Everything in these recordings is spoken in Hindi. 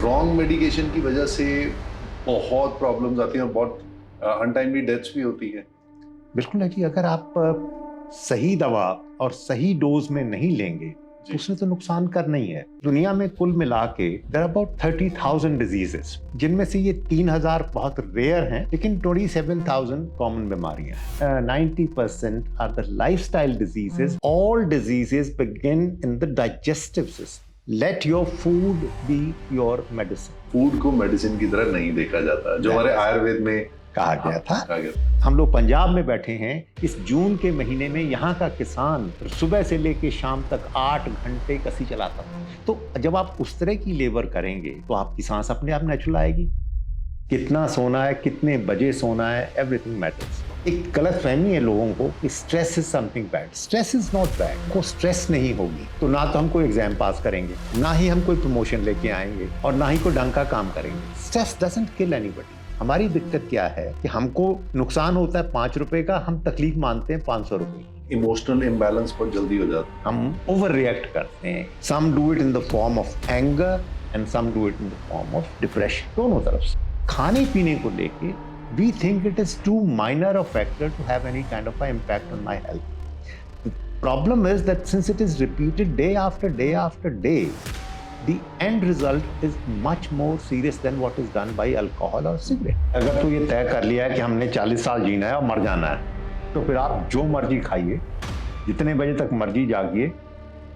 रॉन्ग मेडिकेशन की वजह से बहुत प्रॉब्लम्स आती हैं और बहुत अनटाइमली डेथ्स भी होती है। बिल्कुल है कि अगर आप सही दवा और सही डोज में नहीं लेंगे तो उसने तो नुकसान करना ही है। दुनिया में कुल मिला के देयर आर अबाउट 30,000 डिजीजेस, जिनमें से ये 3,000 बहुत रेयर हैं, लेकिन 27,000 कॉमन बीमारियां हैं। 90% are the lifestyle diseases. All diseases begin in the digestive system. Let your food be your medicine. Food को मेडिसिन की तरह नहीं देखा जाता, जो हमारे आयुर्वेद में कहा गया था। हम लोग पंजाब में बैठे हैं इस जून के महीने में, यहाँ का किसान सुबह से लेके शाम तक 8 घंटे कसी चलाता था। तो जब आप उस तरह की लेबर करेंगे तो आपकी सांस अपने आप नेचुरल आएगी। कितना सोना है, कितने बजे सोना है, एवरीथिंग मैटर्स। एक गलत फहमी है लोगों को कि stress is something bad. Stress is not bad. को स्ट्रेस नहीं होगी तो ना तो हम कोई एग्जाम पास करेंगे, ना ही हम कोई प्रमोशन लेके आएंगे, और ना ही कोई ढंग का काम करेंगे। Stress doesn't kill anybody. हमारी दिक्कत क्या है कि हमको नुकसान होता है 5 रुपए का, हम तकलीफ मानते हैं 500 रुपए। इमोशनल इम्बैलेंस बहुत जल्दी हो जाता है। हम ओवर रिएक्ट करते हैं। Some do it in the form of anger and some do it in the form of depression. दोनों तरफ से खाने पीने को लेके we think it is too minor a factor to have any kind of a impact on my health. The problem is that since it is repeated day after day, the end result is much more serious than what is done by alcohol or cigarette. अगर तो ये तय कर लिया है कि हमने 40 साल जीना है और मर जाना है, तो फिर आप जो मर्जी खाइए, जितने बजे तक मर्जी जागिए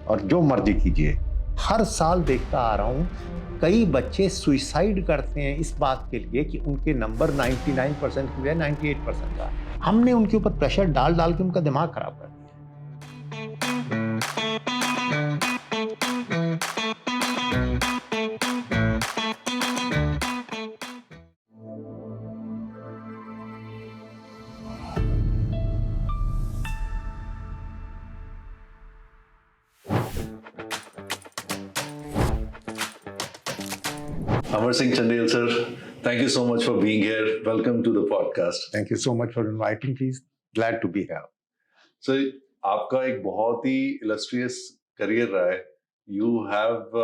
और जो मर्जी कीजिए। हर साल देखता आ रहा हूँ कई बच्चे सुइसाइड करते हैं इस बात के लिए कि उनके नंबर 99% की बजाय 98% का। हमने उनके ऊपर प्रेशर डाल डाल के उनका दिमाग खराब कर दिया। Amar Singh Chandel sir, thank you so much for being here. Welcome to the podcast. Thank you so much for inviting me. Glad to be here. So, आपका एक बहुत ही illustrious career रहा है. You have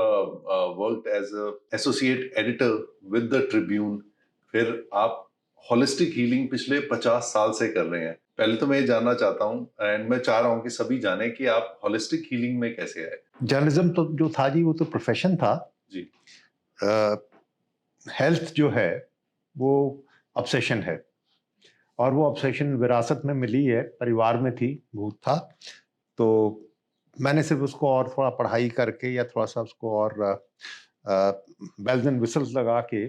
worked as a associate editor with the Tribune. फिर आप holistic healing पिछले 50 साल से कर रहे हैं. पहले तो मैं ये जानना चाहता हूँ, एंड मैं चाह रहा हूँ कि सभी जाने कि आप holistic healing में कैसे आए. जर्नलिज्म तो जो था जी, वो तो प्रोफेशन था जी. हेल्थ जो है वो ऑब्सेशन है, और वो ऑब्सेशन विरासत में मिली है, परिवार में थी, भूत था। तो मैंने सिर्फ उसको और थोड़ा पढ़ाई करके या थोड़ा सा उसको और बेल्स एंड विसल्स लगा के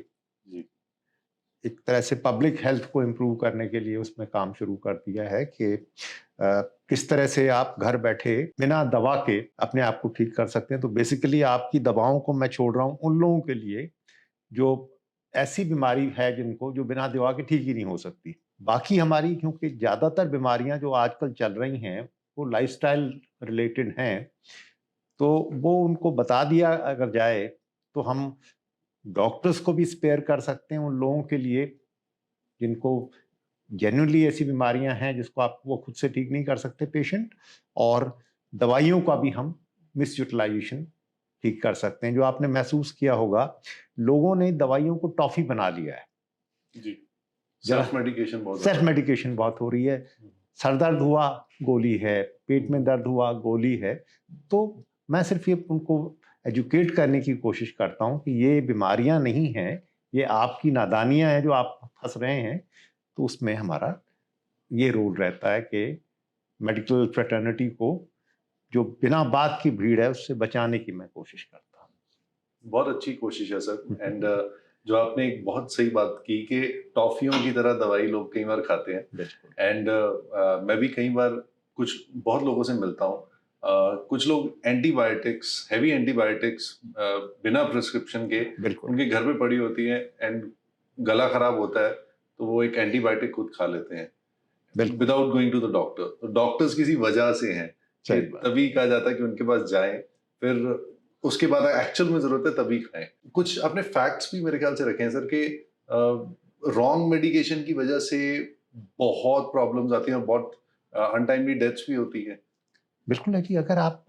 एक तरह से पब्लिक हेल्थ को इम्प्रूव करने के लिए उसमें काम शुरू कर दिया है कि किस तरह से आप घर बैठे बिना दवा के अपने आप को ठीक कर सकते हैं। तो बेसिकली आपकी दवाओं को मैं छोड़ रहा हूँ उन लोगों के लिए जो ऐसी बीमारी है जिनको जो बिना दवा के ठीक ही नहीं हो सकती। बाकी हमारी, क्योंकि ज़्यादातर बीमारियां जो आजकल चल रही हैं वो लाइफस्टाइल रिलेटेड हैं, तो वो उनको बता दिया अगर जाए तो हम डॉक्टर्स को भी स्पेयर कर सकते हैं उन लोगों के लिए जिनको जेन्युइनली ऐसी बीमारियां हैं जिसको आप वो खुद से ठीक नहीं कर सकते पेशेंट, और दवाइयों का भी हम मिस यूटिलाइजेशन ठीक कर सकते हैं। जो आपने महसूस किया होगा, लोगों ने दवाइयों को टॉफी बना लिया है जी। सेल्फ मेडिकेशन बहुत हो रही है। सर दर्द हुआ गोली है, पेट में दर्द हुआ गोली है। तो मैं सिर्फ ये उनको एजुकेट करने की कोशिश करता हूँ कि ये बीमारियां नहीं हैं, ये आपकी नादानियां हैं जो आप फंस रहे हैं। तो उसमें हमारा ये रोल रहता है कि मेडिकल फ्रेटर्निटी को जो बिना बात की भीड़ है उससे बचाने की मैं कोशिश करता हूँ। बहुत अच्छी कोशिश है सर। एंड जो आपने एक बहुत सही बात की कि टॉफियों की तरह दवाई लोग कई बार खाते हैं। एंड मैं भी कई बार बहुत लोगों से मिलता हूँ, कुछ लोग एंटीबायोटिक्स, हेवी एंटीबायोटिक्स बिना प्रिस्क्रिप्शन के उनके घर पे पड़ी होती है, एंड गला खराब होता है तो वो एक एंटीबायोटिक खुद खा लेते हैं without going to the doctor. तो डॉक्टर्स किसी वजह से हैं, तभी कहा जाता है कि उनके पास जाएं, फिर उसके बाद एक्चुअल में जरूरत है तभी खाएं। कुछ अपने फैक्ट्स भी मेरे ख्याल से रखे हैं सर कि रॉन्ग मेडिकेशन की वजह से बहुत प्रॉब्लम्स आती हैं और बहुत अनटाइमली डेथ्स भी होती है। बिल्कुल है कि अगर आप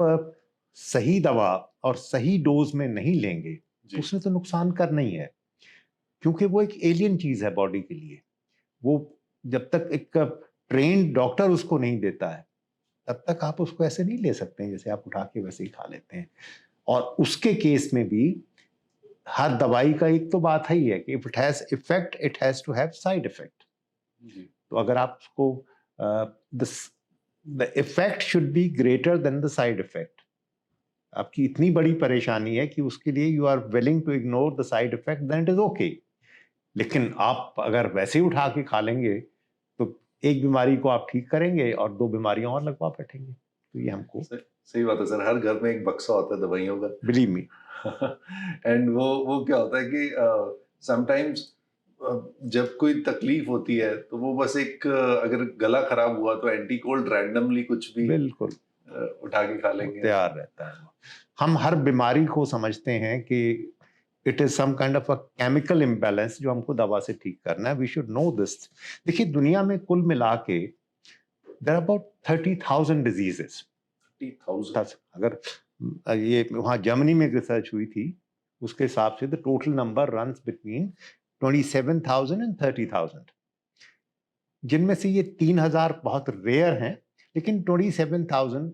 सही दवा और सही डोज में नहीं लेंगे जी उसने तो नुकसान करना ही है, क्योंकि वो एक एलियन चीज है बॉडी के लिए। वो जब तक एक ट्रेन्ड डॉक्टर उसको नहीं देता है, तब तक आप उसको ऐसे नहीं ले सकते हैं जैसे आप उठा के वैसे ही खा लेते हैं। और उसके केस में भी हर दवाई का एक तो बात है ही है कि if it has effect it has to have side effect. जी तो अगर आप उसको the effect should be greater than the side effect. आपकी इतनी बड़ी परेशानी है कि उसके लिए you are willing to ignore the side effect, then it is okay. लेकिन आप अगर वैसे ही उठा के खा लेंगे तो एक बीमारी को आप ठीक करेंगे और 2 बीमारियां और लगवा बैठेंगे। तो ये हमको सही बात है सर, हर घर में एक बक्सा होता है दवाइयों का। Believe me. एंड वो क्या होता है कि समटाइम्स जब कोई तकलीफ होती है तो वो बस एक अगर गला खराब हुआ तो एंटी कोल्ड रैंडमली कुछ भी बिल्कुल उठा के खा वो लेंगे। तैयार रहता है। हम हर बीमारी को समझते हैं कि it is some kind of a chemical imbalance जो हमको दवा से ठीक करना है। We should know this. देखिए दुनिया में कुल मिला के देयर आर अबाउट 30,000 डिजीजेस। 30,000। अगर ये वहाँ जर्मनी में रिसर्च हुई थी, उसके हिसाब से the total number runs between 27,000 and 30,000, जिनमें से ये 3,000 बहुत रेयर हैं, लेकिन 27,000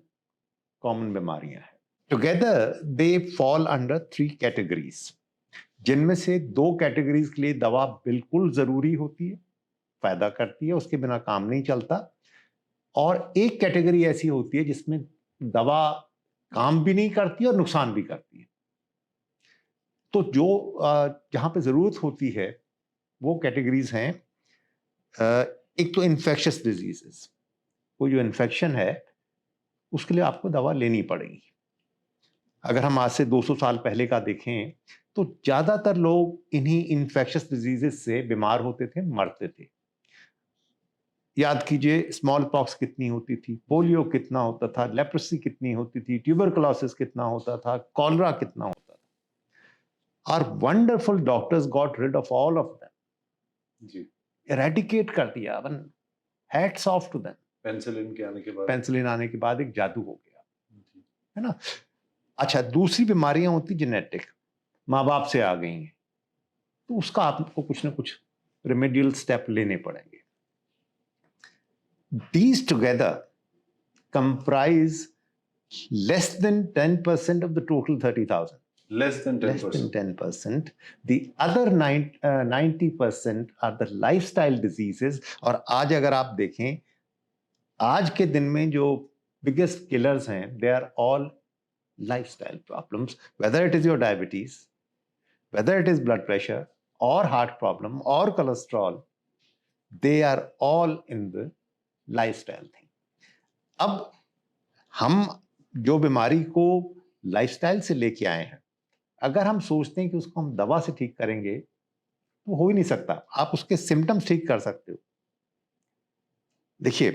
कॉमन बीमारियां हैं। Together they fall under 3 categories, जिनमें से 2 कैटेगरीज के लिए दवा बिल्कुल जरूरी होती है, फायदा करती है, उसके बिना काम नहीं चलता। और एक कैटेगरी ऐसी होती है जिसमें दवा काम भी नहीं करती और नुकसान भी करती है। तो जो जहां पे जरूरत होती है वो कैटेगरीज हैं, एक तो इन्फेक्शियस डिजीजेस, कोई जो इन्फेक्शन है उसके लिए आपको दवा लेनी पड़ेगी। अगर हम आज से 200 साल पहले का देखें तो ज्यादातर लोग इन्हीं इन्फेक्शियस डिजीजेस से बीमार होते थे, मरते थे। याद कीजिए स्मॉल पॉक्स कितनी होती थी, पोलियो कितना होता था, लेप्रोसी कितनी होती थी, ट्यूबरकुलोसिस कितना होता था, कॉलरा कितना होता था। और wonderful doctors got rid of all of them, जी इरेडिकेट कर दिया। Hats off to them. Penicillin के आने के बाद। पेंसिलिन आने के बाद एक जादू हो गया, जी है ना। अच्छा, दूसरी बीमारियां होती जेनेटिक, माँ बाप से आ गई हैं, तो उसका आपको कुछ ना कुछ रेमेडियल स्टेप लेने पड़ेंगे। These together comprise less than 10% of the total 30,000. Less than Less 10%। than 10%. The other 90% are the lifestyle diseases. और आज अगर आप देखें, आज के दिन में जो biggest killers हैं, they are all lifestyle problems. Whether it is your diabetes, whether it is blood pressure, or heart problem, or cholesterol, they are all in the lifestyle thing. अब हम जो बीमारी को लाइफस्टाइल से लेके आए हैं, अगर हम सोचते हैं कि उसको हम दवा से ठीक करेंगे तो हो ही नहीं सकता। आप उसके सिम्टम्स ठीक कर सकते हो। देखिए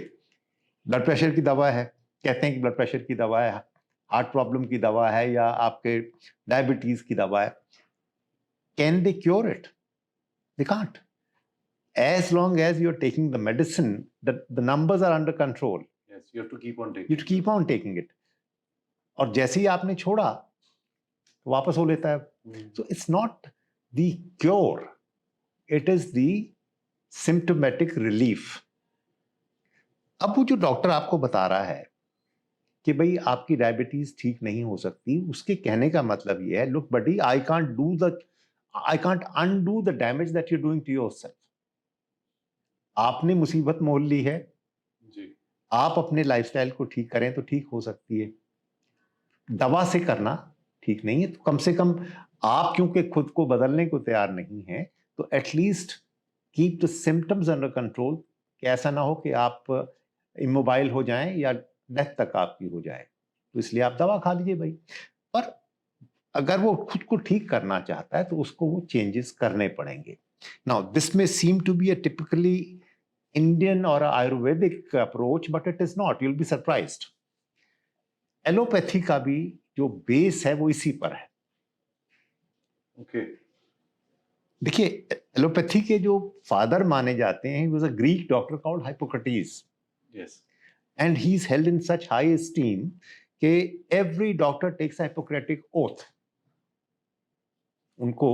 ब्लड प्रेशर की दवा है, कहते हैं कि ब्लड प्रेशर की दवा है, हार्ट प्रॉब्लम की दवा है, या आपके डायबिटीज की दवा है। Can they cure it? They can't. As long as you're taking the medicine, the numbers are under control. Yes, you have to keep on You taking. keep on taking it. और जैसे ही आपने छोड़ा तो वापस हो लेता है। So it's not the cure, it is the symptomatic relief. अब वो जो डॉक्टर आपको बता रहा है कि भाई आपकी डायबिटीज ठीक नहीं हो सकती, उसके कहने का मतलब ये है, look buddy, I can't undo the damage that you doing to yourself. आपने मुसीबत मोल ली है, जी आप अपने लाइफस्टाइल को ठीक करें तो ठीक हो सकती है, दवा से करना ठीक नहीं है। तो कम से कम आप क्योंकि खुद को बदलने को तैयार नहीं है, तो at least keep the symptoms under control, कि ऐसा ना हो कि आप इमोबाइल हो जाएं या डेथ तक आपकी हो जाए। तो इसलिए आप दवा खा लीजिए भाई। पर अगर वो खुद को ठीक करना चाहता है तो उसको वो चेंजेस करने पड़ेंगे। Now this may seem to be a typically Indian or Ayurvedic approach, but it is not. You'll be surprised. Allopathy का भी जो बेस है वो इसी पर है। ओके देखिए एलोपैथी के जो फादर माने जाते हैं, he was a Greek doctor called Hippocrates, yes and he is held in such high esteem कि every doctor takes a Hippocratic oath. उनको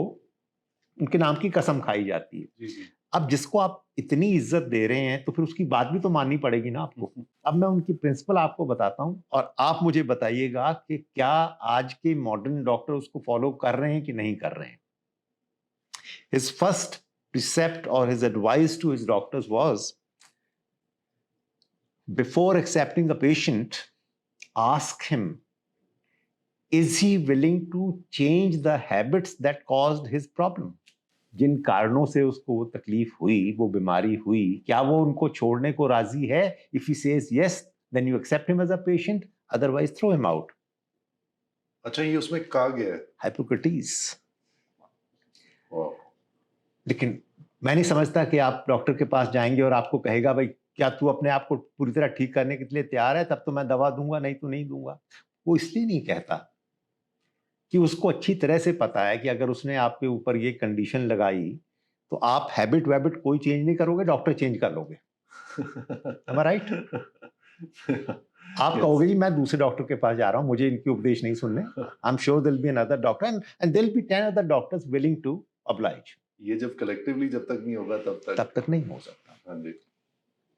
उनके नाम की कसम खाई जाती है। जी जी। अब जिसको आप इतनी इज्जत दे रहे हैं तो फिर उसकी बात भी तो माननी पड़ेगी ना आपको। अब मैं उनकी प्रिंसिपल आपको बताता हूँ और आप मुझे बताइएगा कि क्या आज के मॉडर्न डॉक्टर उसको फॉलो कर रहे हैं कि नहीं कर रहे हैं। His first precept or his advice to his doctors was, before accepting a patient, ask him, is he willing to change the habits that caused his problem? जिन कारणों से उसको वो तकलीफ हुई, वो बीमारी हुई, क्या वो उनको छोड़ने को राजी है? If he says yes, then you accept him as a patient, otherwise throw him out. अच्छा, ये उसमें कहा गया है? Hippocrates. वाह। लेकिन मैं नहीं समझता कि आप डॉक्टर के पास जाएंगे और आपको कहेगा भाई क्या तू अपने आप को पूरी तरह ठीक करने के लिए तैयार है, तब तो मैं दवा दूंगा, नहीं तो नहीं दूंगा। वो इसलिए नहीं कहता कि उसको अच्छी तरह से पता है कि अगर उसने आपके ऊपर ये कंडीशन लगाई तो आप हैबिट वैबिट कोई चेंज नहीं करोगे, डॉक्टर चेंज कर लोगे। Am I right? आप Yes. कहोगे जी मैं दूसरे डॉक्टर के पास जा रहा हूं, मुझे इनके उपदेश नहीं सुनने। I am sure there will be another doctor and there will be 10 other doctors willing to oblige. ये जब कलेक्टिवली जब तक नहीं होगा तब तक नहीं हो सकता। हाँ जी।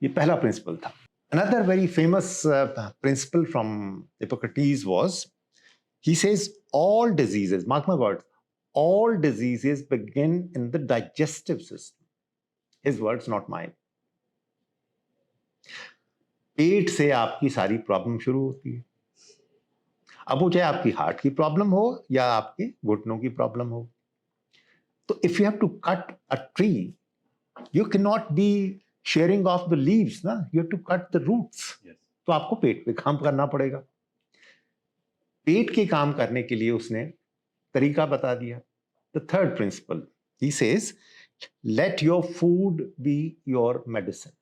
ये पहला प्रिंसिपल था। Another very famous principle from Hippocrates was, he says all diseases, mark my words, all diseases begin in the digestive system. His words, not mine. पेट से आपकी सारी प्रॉब्लम शुरू होती है। अब वो चाहे आपकी हार्ट की प्रॉब्लम हो या आपकी घुटनों की प्रॉब्लम हो। तो if you have to cut a tree, you can not be sharing of the leaves ना, you have to cut the roots. तो आपको पेट पे काम करना पड़ेगा। पेट के काम करने के लिए उसने तरीका बता दिया। The third principal, he says, late your food be your medicine.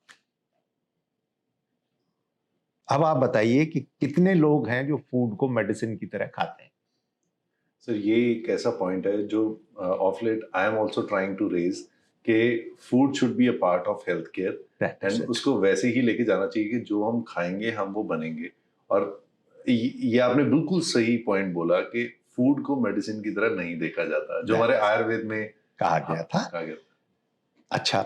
अब आप बताइए कि कितने लोग हैं जो फूड को मेडिसिन की तरह खाते हैं। सर ये एक ऐसा पॉइंट है जो of late I am also trying to raise कि food should be a part of health care and उसको वैसे ही लेके जाना चाहिए कि जो हम खाएंगे हम वो बनेंगे। और ये आपने बिल्कुल सही पॉइंट बोला कि फूड को मेडिसिन की तरह नहीं देखा जाता, जो हमारे आयुर्वेद में कहा गया था। अच्छा,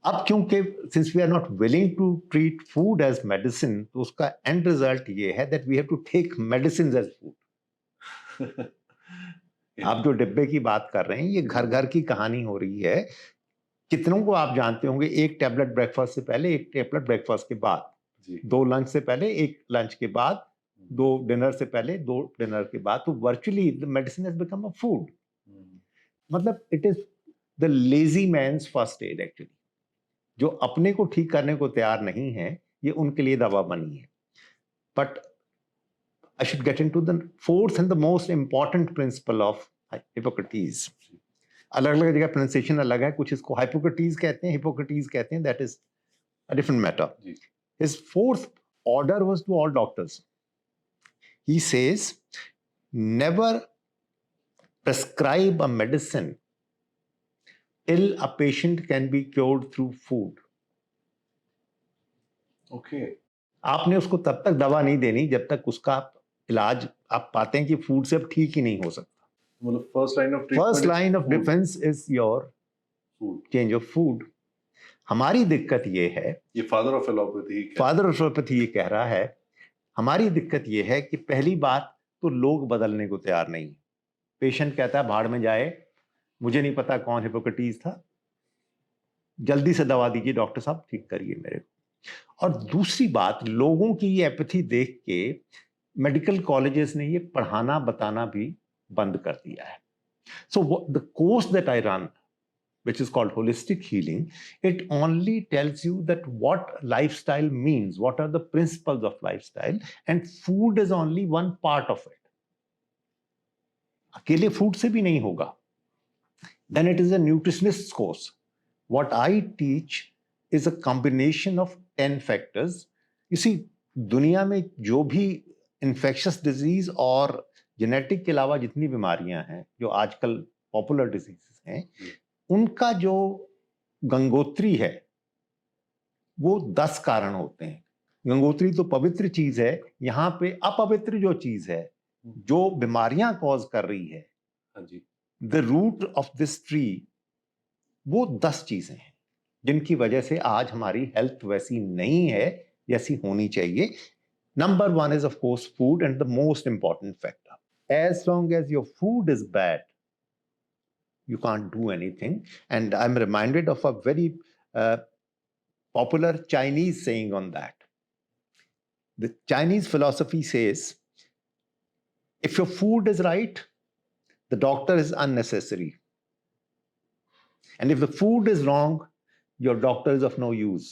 अब क्योंकि since we are not willing to treat food as medicine, तो उसका एंड रिजल्ट ये है that we have to take medicine as food. आप जो डिब्बे की बात कर रहे हैं, ये घर घर की कहानी हो रही है। कितनों को आप जानते होंगे, एक टैबलेट ब्रेकफास्ट से पहले, एक टैबलेट ब्रेकफास्ट के बाद, दो लंच से पहले, एक लंच के बाद, दो डिनर से पहले, दो डिनर के बाद। तो virtually the medicine has become a food. मतलब it is the lazy man's first aid actually. जो अपने को ठीक करने को तैयार नहीं है, ये उनके लिए दवा बनी है। But I should get into the fourth and the most important principle of Hippocrates. अलग अलग जगह प्रोनाउंसिएशन अलग है, कुछ इसको हाइपोक्रेटीज कहते हैं, हिपोक्रेटीज कहते हैं, that is a different matter. His fourth order was to all doctors. He says, never prescribe a medicine till a patient can be cured through food. Okay. आपने उसको तब तक दवा नहीं देनी जब तक उसका इलाज आप पाते हैं कि फूड से अब ठीक ही नहीं हो सकता। मतलब first line of defence is your food, change of food. हमारी दिक्कत ये है, ये फादर ऑफ एलोपैथी ये कह रहा है, हमारी दिक्कत ये है कि पहली बात तो लोग बदलने को तैयार नहीं। पेशेंट कहता है भाड़ में जाए, मुझे नहीं पता कौन हिपोक्रेटीज था, जल्दी से दवा दीजिए डॉक्टर साहब, ठीक करिए मेरे को। और दूसरी बात, लोगों की ये एपैथी देख के मेडिकल कॉलेजेस ने ये पढ़ाना बताना भी बंद कर दिया है। So the course that I run, which is called holistic healing, it only tells you that what lifestyle means, what are the principles of lifestyle, and food is only one part of it. अकेले फूड से भी नहीं होगा। Then it is a nutritionist course. What I teach is a combination of 10 factors. You see, दुनिया में जो भी इन्फेक्शस डिजीज और जेनेटिक के अलावा जितनी बीमारियां हैं जो आजकल पॉपुलर डिजीजेस हैं, उनका जो गंगोत्री है वो 10 कारण होते हैं। गंगोत्री तो पवित्र चीज है, यहाँ पे अपवित्र जो चीज है, जो बीमारियां कॉज कर रही है, the root of this tree, वो 10 चीजें हैं जिनकी वजह से आज हमारी हेल्थ वैसी नहीं है जैसी होनी चाहिए. Number 1 is of course food, and the most important factor. As long as your food is bad, you can't do anything. And I'm reminded of a very popular Chinese saying on that. The Chinese philosophy says, if your food is right, the doctor is unnecessary. And if the food is wrong, your doctor is of no use.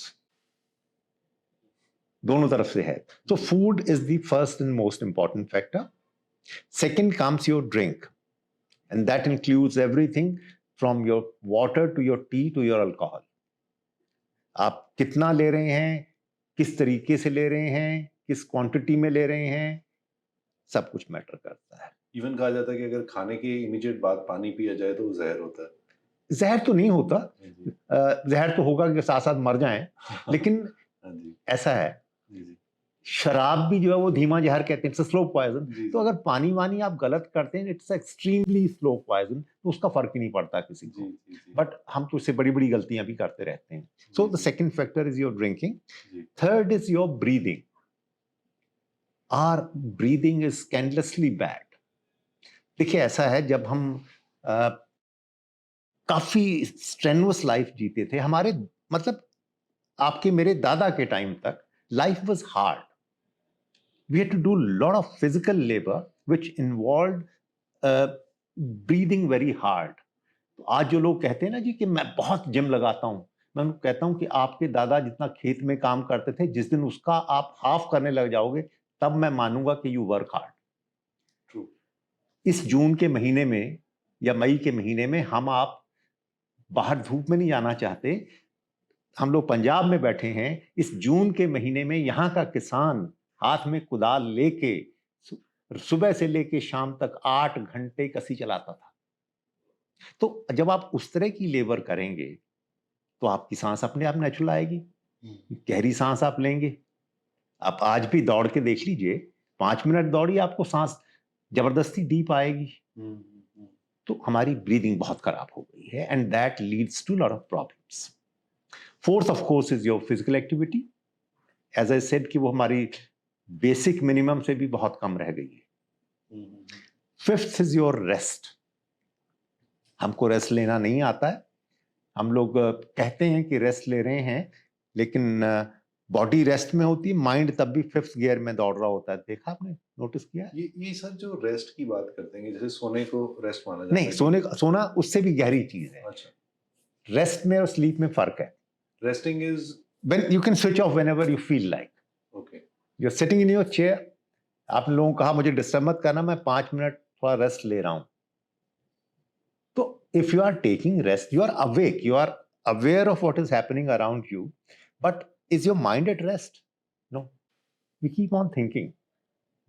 दोनों तरफ से है. So food is the first and most important factor. Second comes your drink, and that includes everything from your water to your tea to your alcohol. आप कितना ले रहे हैं, किस तरीके से ले रहे हैं, किस क्वांटिटी में ले रहे हैं, सब कुछ मैटर करता है. इवन कहा जाता है कि अगर खाने के इमीडिएट बाद पानी पिया जाए तो वो जहर होता है. जहर तो नहीं होता, जी. जहर तो होगा कि साथ साथ मर जाएं, लेकिन हाँ जी. ऐसा है. जी जी. शराब भी जो है वो धीमा जहर कहते हैं, स्लो पॉइजन. जी. तो अगर पानी वानी आप गलत करते हैं, इट्स एक्सट्रीमली स्लो पॉइजन, तो उसका फर्क ही नहीं पड़ता किसी जी को. जी जी. बट हम तो उससे बड़ी बड़ी गलतियां भी करते रहते हैं. So the second factor is your drinking. जी. Third is your breathing. Our breathing is scandalously bad. देखिए ऐसा है, जब हम काफी स्ट्रेनुअस लाइफ जीते थे, हमारे मतलब आपके मेरे दादा के टाइम तक life was hard. We had to do a lot of physical labor which involved breathing very hard. तो आज जो लोग कहते हैं ना जी कि मैं बहुत जिम लगाता हूं, मैं उनको कहता हूं कि आपके दादा जितना खेत में काम करते थे, जिस दिन उसका आप हाफ करने लग जाओगे तब मैं मानूंगा कि यू वर्क हार्ड. ट्रू. इस जून के महीने में या मई के महीने में हम आप बाहर धूप में नहीं जाना चाहते. हम लोग पंजाब में बैठे हैं, इस जून के महीने में यहाँ का किसान हाथ में कुदाल लेके सुबह से लेके शाम तक 8 घंटे कसी चलाता था. तो जब आप उस तरह की लेबर करेंगे तो आपकी सांस अपने आप नेचुरल आएगी, गहरी सांस आप लेंगे. आप आज भी दौड़ के देख लीजिए, 5 मिनट दौड़िए, आपको सांस जबरदस्ती डीप आएगी. तो हमारी ब्रीदिंग बहुत खराब हो गई है, and that leads to lot of problems. Fourth, of course, is your physical activity. As I said कि वो हमारी बेसिक मिनिमम से भी बहुत कम रह गई है. Fifth is your rest. हमको रेस्ट लेना नहीं आता है. हम लोग कहते हैं कि रेस्ट ले रहे हैं, लेकिन बॉडी रेस्ट में होती है, माइंड तब भी 5th गियर में दौड़ रहा होता है. देखा आपने, नोटिस किया? ये सर जो रेस्ट की बात करते हैं, जैसे सोने को रेस्ट माना जाता है. नहीं, सोना उससे भी गहरी चीज है. अच्छा. रेस्ट में और स्लीप में फर्क है. Resting is when you can switch off whenever you feel like. okay. You're sitting in your chair. आप लोगों कहा मुझे डिस्टर्ब मत करना, मैं 5 मिनट थोड़ा रेस्ट ले रहा हूं. तो if you are taking rest, you are awake, you are aware of what is happening around you, but is your mind at rest? No. We keep on thinking.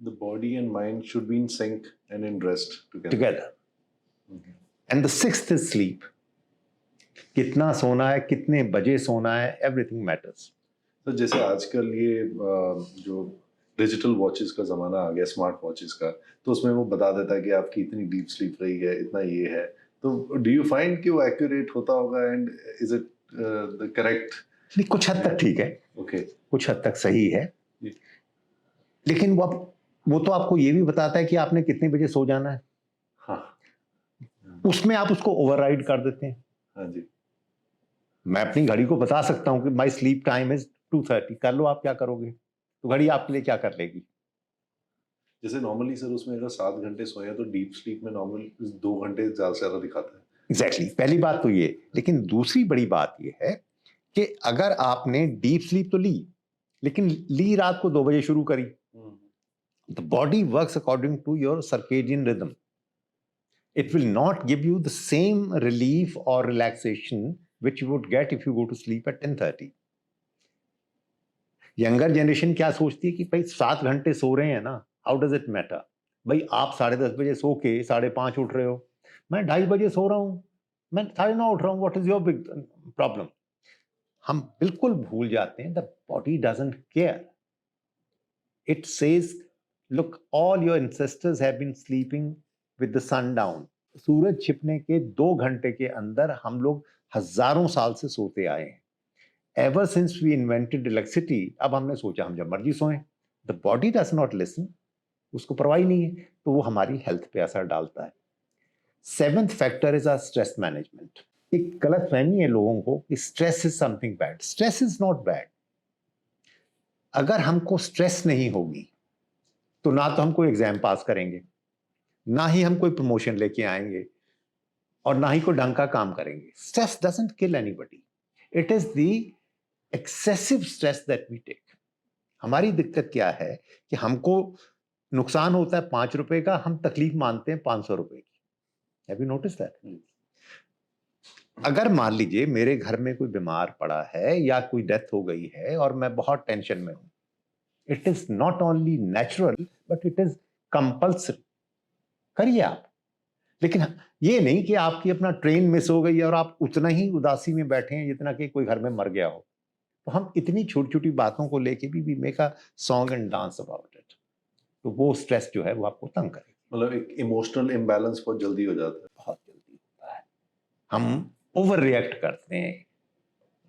The body and mind should be in sync and in rest together. And the 6th is sleep. कितना सोना है, कितने बजे सोना है, एवरीथिंग मैटर्स. तो जैसे आजकल ये जो डिजिटल वॉचेस का ज़माना आ गया, स्मार्ट वॉचेस का, तो उसमें वो बता देता है कि आपकी इतनी डीप स्लीप रही है, इतना ये है. तो डू यू फाइंड कि वो एक्यूरेट होता होगा, and is it the correct? नहीं, कुछ हद तक ठीक है. ओके. कुछ हद तक सही है, लेकिन वो तो आपको ये भी बताता है कि आपने कितने बजे सो जाना है. हाँ. उसमें आप उसको ओवरराइड कर देते हैं. हाँ जी. मैं अपनी घड़ी को बता सकता हूं कि माई स्लीप टाइम इज 2:30. कर लो, आप क्या करोगे? तो घड़ी आपके लिए क्या कर लेगी? जैसे नॉर्मली सर उसमें अगर 7 घंटे सोए तो डीप स्लीप में नॉर्मल 2 घंटे ज्यादा से ज्यादा दिखाता है. एग्जैक्टली. पहली बात तो ये. लेकिन दूसरी बड़ी बात ये है कि अगर आपने डीप स्लीप तो ली, लेकिन ली रात को 2 बजे शुरू करी, the body works according to your circadian rhythm. It will not give you the same relief or relaxation which you would get if you go to sleep at 10:30. Younger generation क्या सोचती है कि भाई 7 घंटे सो रहे हैं ना, हाउ डज इट मैटर? भाई आप 10:30 बजे सो के 5:30 उठ रहे हो, मैं 2:30 बजे सो रहा हूं, मैं 9:30 उठ रहा हूं, what is your big problem? हम बिल्कुल भूल जाते हैं, the body doesn't care. It says, look, all your ancestors have been sleeping with the sun down. सूरज छिपने के 2 घंटे के अंदर हम लोग हजारों साल से सोते आए हैं। Ever since we invented electricity, अब हमने सोचा हम जब मर्जी सोएं। The body does not listen, उसको परवाह ही नहीं है, तो वो हमारी हेल्थ पे असर डालता है। 7th factor is are stress management. एक गलत फहमी है लोगों को कि stress is something bad. Stress is not bad. अगर हमको स्ट्रेस नहीं होगी तो ना तो हम कोई एग्जाम पास करेंगे, ना ही हम कोई प्रमोशन लेके आएंगे, और ना ही कोई ढंग का काम करेंगे। Stress doesn't kill anybody, it is the excessive stress that we take. हमारी दिक्कत क्या है कि हमको नुकसान होता है 5 रुपए का, हम तकलीफ मानते हैं 500 रुपए की। Have you notice that? अगर मान लीजिए मेरे घर में कोई बीमार पड़ा है या कोई डेथ हो गई है और मैं बहुत टेंशन में हूं, it is not only natural but it is compulsory. करिए आप, लेकिन ये नहीं कि आपकी अपना ट्रेन मिस हो गई और आप उतना ही उदासी में बैठे हैं जितना कि कोई घर में मर गया हो। तो हम इतनी छोटी छोटी बातों को लेके भी make a song and dance about it, तो वो स्ट्रेस जो है वो आपको तंग करेगा। मतलब एक इमोशनल इम्बैलेंस बहुत जल्दी हो जाता है। बहुत जल्दी होता है, हम ओवर रिएक्ट करते हैं।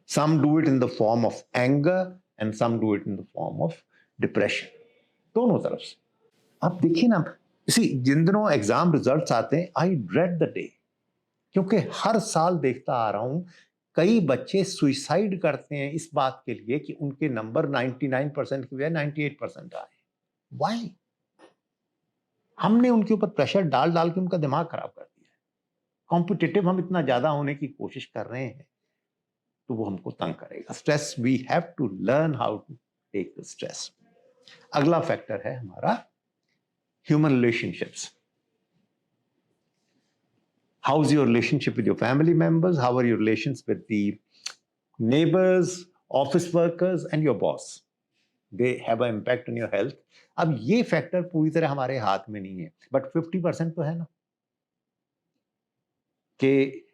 Some do it in the form of anger and some do it in the form of depression, दोनों तरफ से। आप देखिए ना, इसी जिन दिनों एग्जाम रिजल्ट्स आते हैं, आई ड्रेड द डे, क्योंकि हर साल देखता आ रहा हूं कई बच्चे सुइसाइड करते हैं इस बात के लिए कि उनके नंबर 99% की बजाय 98% आए। वाई? हमने उनके ऊपर प्रेशर डाल डाल के उनका दिमाग खराब कर दिया है। कॉम्पिटिटिव हम इतना ज्यादा होने की कोशिश कर रहे हैं, तो वो हमको तंग करेगा। Stress, we have to learn how to take the stress. अगला फैक्टर है हमारा human relationships. How's your relationship with your family members? How are your relations with the neighbors, office workers and your boss? They have an impact on your health. अब ये फैक्टर पूरी तरह हमारे हाथ में नहीं है, बट 50% तो है ना, कि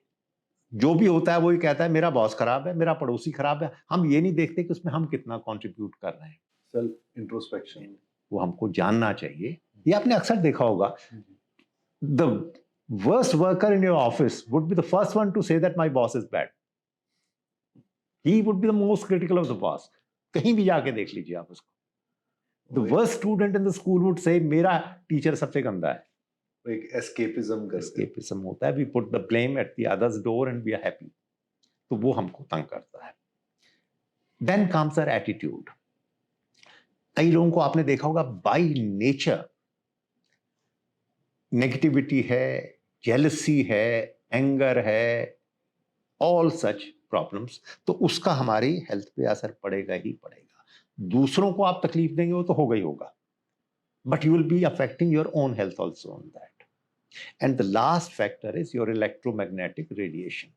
जो भी होता है वो ही कहता है मेरा बॉस खराब है, मेरा पड़ोसी खराब है। हम ये नहीं देखते कि उसमें हम कितना कंट्रीब्यूट कर रहे हैं। सेल्फ इंट्रोस्पेक्शन, वो हमको जानना चाहिए। ये आपने अक्सर देखा होगा, the worst worker in your office would be the first one to say that my boss is bad. He would be the most critical of the boss. कहीं भी जाके देख लीजिए आप उसको। The worst student in the school would say मेरा टीचर सबसे गंदा है। एक एस्केपिज्म करते हैं। एस्केपिज्म होता है, we put the blame at the other's door and we are happy. तो वो हमको तंग करता है। Then comes our attitude. कई लोगों को आपने देखा होगा by nature नेगेटिविटी है, जेलसी है, एंगर है, ऑल सच प्रॉब्लम्स, तो उसका हमारी हेल्थ पे असर पड़ेगा ही पड़ेगा। दूसरों को आप तकलीफ देंगे वो तो होगा ही होगा, but you will be affecting your own health also on that. And the last factor is your electromagnetic radiation.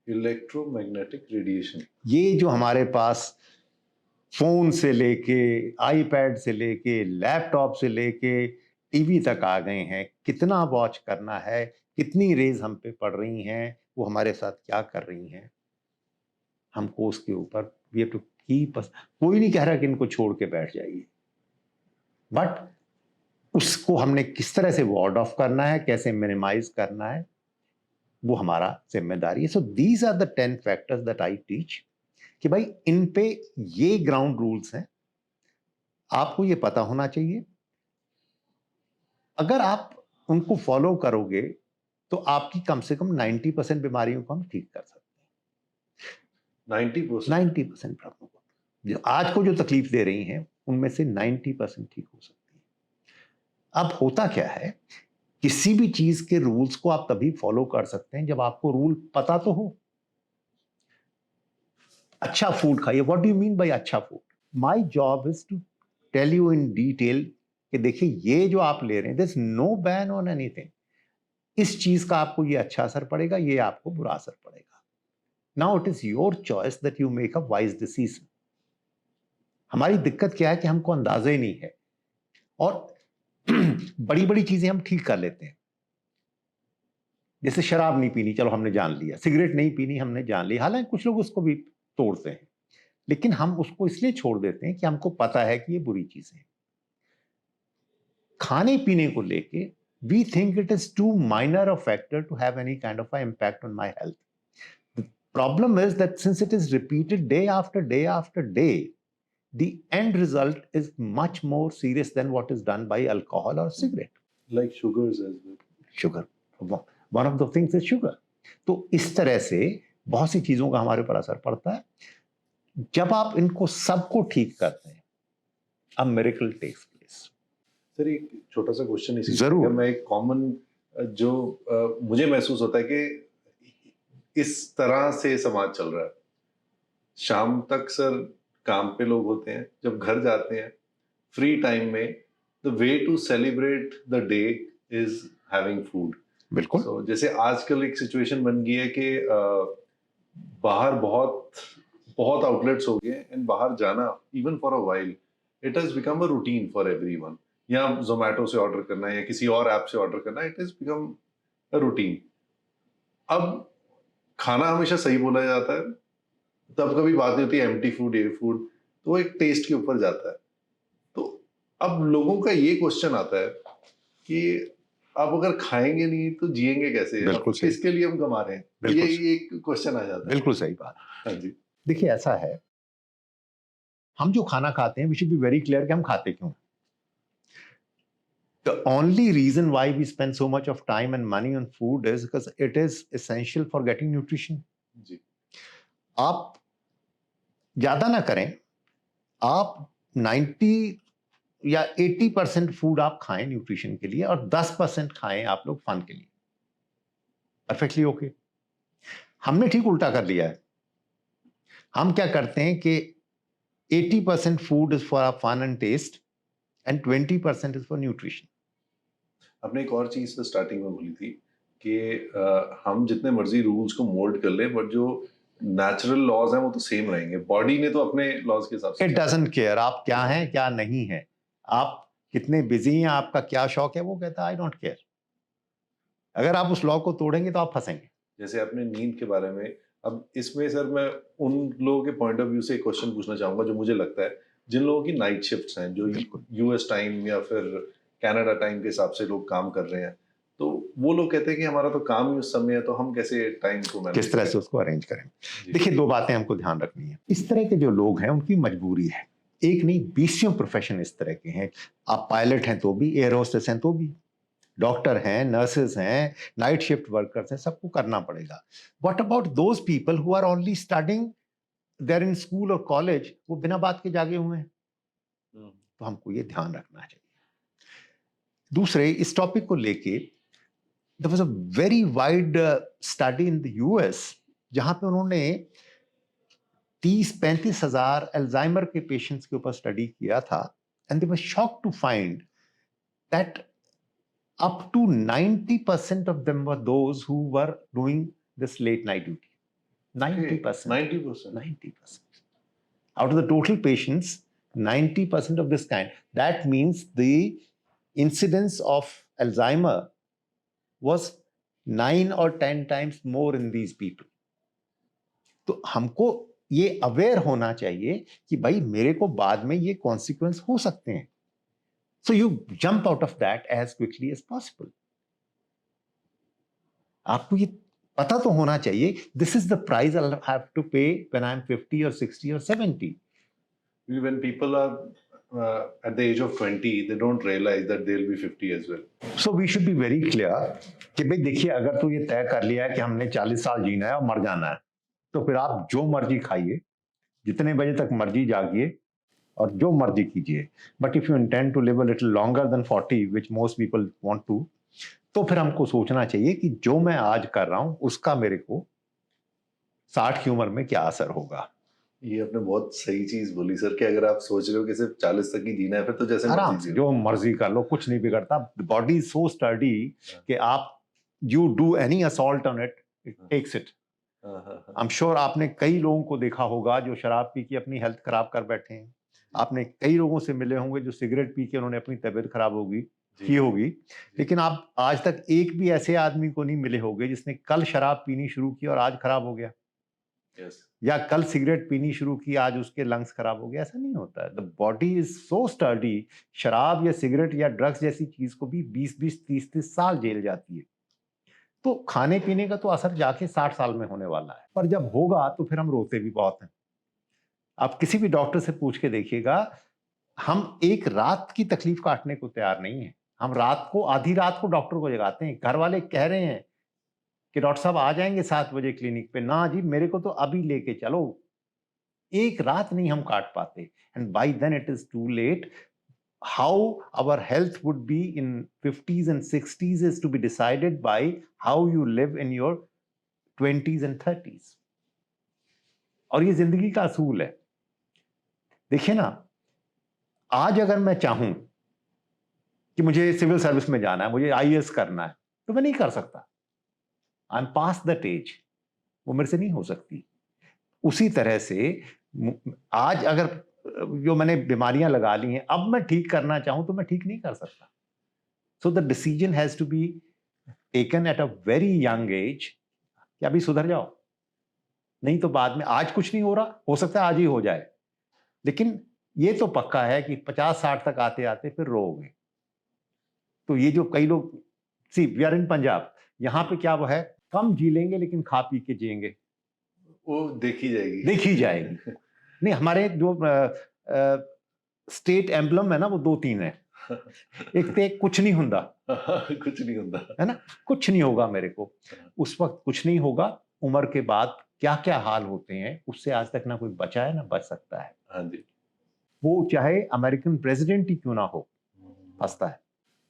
Electromagnetic radiation, ये जो हमारे पास फोन से लेके, आईपैड से लेके, लैपटॉप से लेके टीवी तक आ गए हैं, कितना वॉच करना है, कितनी रेज हम पे पड़ रही हैं, वो हमारे साथ क्या कर रही हैं, हमको उसके ऊपर वी हैव टू कीप। कोई नहीं कह रहा कि इनको छोड़ के बैठ जाइए, बट उसको हमने किस तरह से वार्ड ऑफ करना है, कैसे मिनिमाइज करना है, वो हमारा जिम्मेदारी है। So these are the 10 factors that I teach, कि भाई इन पे ये ग्राउंड रूल्स हैं, आपको ये पता होना चाहिए। अगर आप उनको फॉलो करोगे तो आपकी कम से कम 90% बीमारियों को हम ठीक कर सकते हैं। 90% प्रॉब्लम को, जो आज को जो तकलीफ दे रही हैं उनमें से 90% ठीक हो सकती है। अब होता क्या है, किसी भी चीज के रूल्स को आप तभी फॉलो कर सकते हैं जब आपको रूल पता तो हो। अच्छा फूड खाइए। What do you mean by अच्छा food? My job is to tell you in detail कि देखिए ये जो आप ले रहे हैं, there is no ban on anything. इस चीज का आपको ये अच्छा असर पड़ेगा, ये आपको बुरा असर पड़ेगा। Now it is your choice that you make a wise decision. हमारी दिक्कत क्या है कि हमको अंदाजा ही नहीं है, और बड़ी बड़ी चीजें हम ठीक कर लेते हैं। जैसे शराब नहीं पीनी, चलो हमने जान लिया, सिगरेट नहीं पीनी हमने जान लिया, हालांकि कुछ लोग उसको भी तोड़ते हैं, लेकिन हम उसको इसलिए छोड़ देते हैं कि हमको पता है कि ये बुरी चीजें हैं। खाने पीने को लेके we think it is too minor a factor to have any kind of an impact on my health. The problem is that since it is repeated day after day after day, the end result is much more serious than what is done by alcohol or cigarette. Like sugars as well. Sugar, one of the things is sugar. तो इस तरह से बहुत सी चीजों का हमारे पर असर पड़ता है. जब आप इनको सबको ठीक करते हैं, a miracle takes place. Sir एक छोटा सा क्वेश्चन इसी जरूर. मैं एक कॉमन जो मुझे महसूस होता है कि इस तरह से समाज चल रहा है. शाम तक सर काम पे लोग होते हैं, जब घर जाते हैं फ्री टाइम में the way to celebrate the day is having food. बिल्कुल. So, जैसे आजकल एक सिचुएशन बन गई है कि बाहर बहुत आउटलेट्स हो गए एंड बाहर जाना even for a while it has become a routine for everyone. या जोमेटो से ऑर्डर करना या किसी और ऐप से ऑर्डर करना, it has become a routine. अब खाना हमेशा सही बोला जाता है, तब कभी बात नहीं होती एम्प्टी फूड ये फूड, तो वो एक टेस्ट के ऊपर जाता है. तो अब लोगों का ये क्वेश्चन आता है कि आप अगर खाएंगे नहीं तो जिएंगे कैसे? बिल्कुल सही. किसके लिए हम कमा रहे हैं? बिल्कुल ये एक क्वेश्चन आ जाता है. बिल्कुल सही बात. हाँ जी. देखिए ऐसा है, हम जो खाना खाते हैं we should be very clear कि हम खाते क्यों. The only reason why we spend so much of time and money on food is because it is essential for getting nutrition. जी. आप ज्यादा ना करें, आप 90 या 80% फूड आप खाएं न्यूट्रिशन के लिए और 10% खाएं आप लोग फन के लिए. Perfectly okay. हमने ठीक उल्टा कर लिया है. हम क्या करते हैं कि 80% food is for fun and taste and 20% is for nutrition. आपने एक और चीज तो स्टार्टिंग में बोली थी कि हम जितने मर्जी रूल्स को मोल्ड कर ले बट जो नेचुरल लॉज हैं वो तो सेम रहेंगे. बॉडी ने तो अपने लॉज के हिसाब से इट डजंट केयर आप क्या हैं क्या नहीं है, आप कितने बिजी हैं, आपका क्या शौक है, वो कहता है आई डोंट केयर. अगर आप उस लॉ को तोड़ेंगे तो आप फंसेंगे. जैसे आपने नींद के बारे में, अब इसमें सर मैं उन लोगों के पॉइंट ऑफ व्यू से एक क्वेश्चन पूछना चाहूंगा जो मुझे लगता है जिन लोगों की नाइट शिफ्ट्स हैं, जो यूएस टाइम या फिर कनाडा टाइम के हिसाब से लोग काम कर रहे हैं, तो वो लोग कहते हैं कि हमारा तो काम ही उस समय है, तो हम कैसे टाइम को मैनेज किस तरह से उसको अरेंज करें. देखिए दो बातें हमको ध्यान रखनी है. इस तरह के जो लोग हैं उनकी मजबूरी है. एक नहीं 20 प्रोफेशन इस तरह के हैं. आप पायलट हैं तो भी, एयर होस्टेस हैं तो भी, डॉक्टर हैं, नर्सेज हैं, नाइट शिफ्ट वर्कर्स हैं, सबको करना पड़ेगा. What about those people who are only studying, they are in school और कॉलेज, वो बिना बात के जागे हुए हैं. तो हमको ये ध्यान रखना चाहिए. दूसरे इस टॉपिक को लेके there was a very wide study in the US जहां पे उन्होंने 30-35 हजार अल्जाइमर के पेशेंट्स के ऊपर स्टडी किया था and they were shocked to find that up to 90% of them were those who were doing this late night duty. 90%. 90%. Out of the total patients, 90% of this kind. That means the incidence of Alzheimer was 9 or 10 times more in these people. तो हमको ये अवेयर होना चाहिए कि भाई मेरे को बाद में ये कॉन्सिक्वेंस हो सकते हैं. So you jump out of that as quickly as possible. आपको ये पता तो होना चाहिए, this is the price I'll have to pay when I'm 50 or 60 or 70. When people are at the age of 20, they don't realize that they'll be 50 as well. So we should be very clear कि भाई देखिए अगर तो ये तय कर लिया है कि हमने 40 साल जीना है और मर जाना है, तो फिर आप जो मर्जी खाइए, जितने बजे तक मर्जी जागिए और जो मर्जी कीजिए. But if you intend to live a little longer than 40 which most people want to, तो फिर हमको सोचना चाहिए कि जो मैं आज कर रहा हूं उसका मेरे को 60 की उम्र में क्या असर होगा. ये आपने बहुत सही चीज बोली सर कि अगर आप सोच रहे हो कि सिर्फ 40 तक ही जीना है, फिर तो जैसे आराम से जो मर्जी कर लो, कुछ नहीं बिगड़ता. बॉडी इज सो स्टडी कि आप you do any assault on it, it takes it. I am sure आपने कई लोगों को देखा होगा जो शराब पी के अपनी हेल्थ खराब कर बैठे हैं. आपने कई लोगों से मिले होंगे जो सिगरेट पी के उन्होंने अपनी तबीयत खराब की होगी. लेकिन आप आज तक एक भी ऐसे आदमी को नहीं मिले होंगे जिसने कल शराब पीनी शुरू की और आज खराब हो गया. यस, या कल सिगरेट पीनी शुरू की, आज उसके लंग्स खराब हो गए, ऐसा नहीं होता है। The body is so sturdy. शराब या सिगरेट या ड्रग्स जैसी चीज को भी 20-20 30-30 साल जेल जाती है। तो खाने पीने का तो असर जाके 60 साल में होने वाला है, पर जब होगा तो फिर हम रोते भी बहुत हैं। आप किसी भी डॉक्टर से पूछ के देखिएगा, हम एक रात की तकलीफ काटने को तैयार नहीं है। हम रात को, आधी रात को डॉक्टर को जगाते हैं। घर वाले कह रहे हैं कि डॉक्टर साहब आ जाएंगे 7 बजे क्लिनिक पे, ना जी मेरे को तो अभी लेके चलो। एक रात नहीं हम काट पाते, and by then it is too late. How our health would be in 50s and 60s is to be decided by how you live in your 20s and 30s. और ये जिंदगी का असूल है। देखिए ना, आज अगर मैं चाहूं कि मुझे सिविल सर्विस में जाना है, मुझे आईएएस करना है, तो मैं नहीं कर सकता। I am past that age, वो मेरे से नहीं हो सकती। उसी तरह से आज अगर जो मैंने बीमारियां लगा ली हैं, अब मैं ठीक करना चाहूं तो मैं ठीक नहीं कर सकता। So the decision has to be taken at a very young age कि अभी सुधर जाओ, नहीं तो बाद में। आज कुछ नहीं हो रहा, हो सकता है आज ही हो जाए, लेकिन ये तो पक्का है कि 50-60 तक आते आते फिर रोओगे। तो ये जो कई लोग, सी वी आर इन पंजाब, यहाँ पे क्या वो है, कम जी लेंगे लेकिन खा पी के जिएंगे, वो देखी जाएगी। देखी जाएगी। नहीं, हमारे जो स्टेट एम्बलम है ना, वो 2-3 है। एक तो एक कुछ नहीं हुंदा, कुछ नहीं होता है ना, कुछ नहीं होगा मेरे को, उस वक्त कुछ नहीं होगा। उम्र के बाद क्या क्या हाल होते हैं, उससे आज तक ना कोई बचा है ना बच सकता है। हाँ जी, वो चाहे अमेरिकन प्रेसिडेंट ही क्यों ना हो, फंसता है।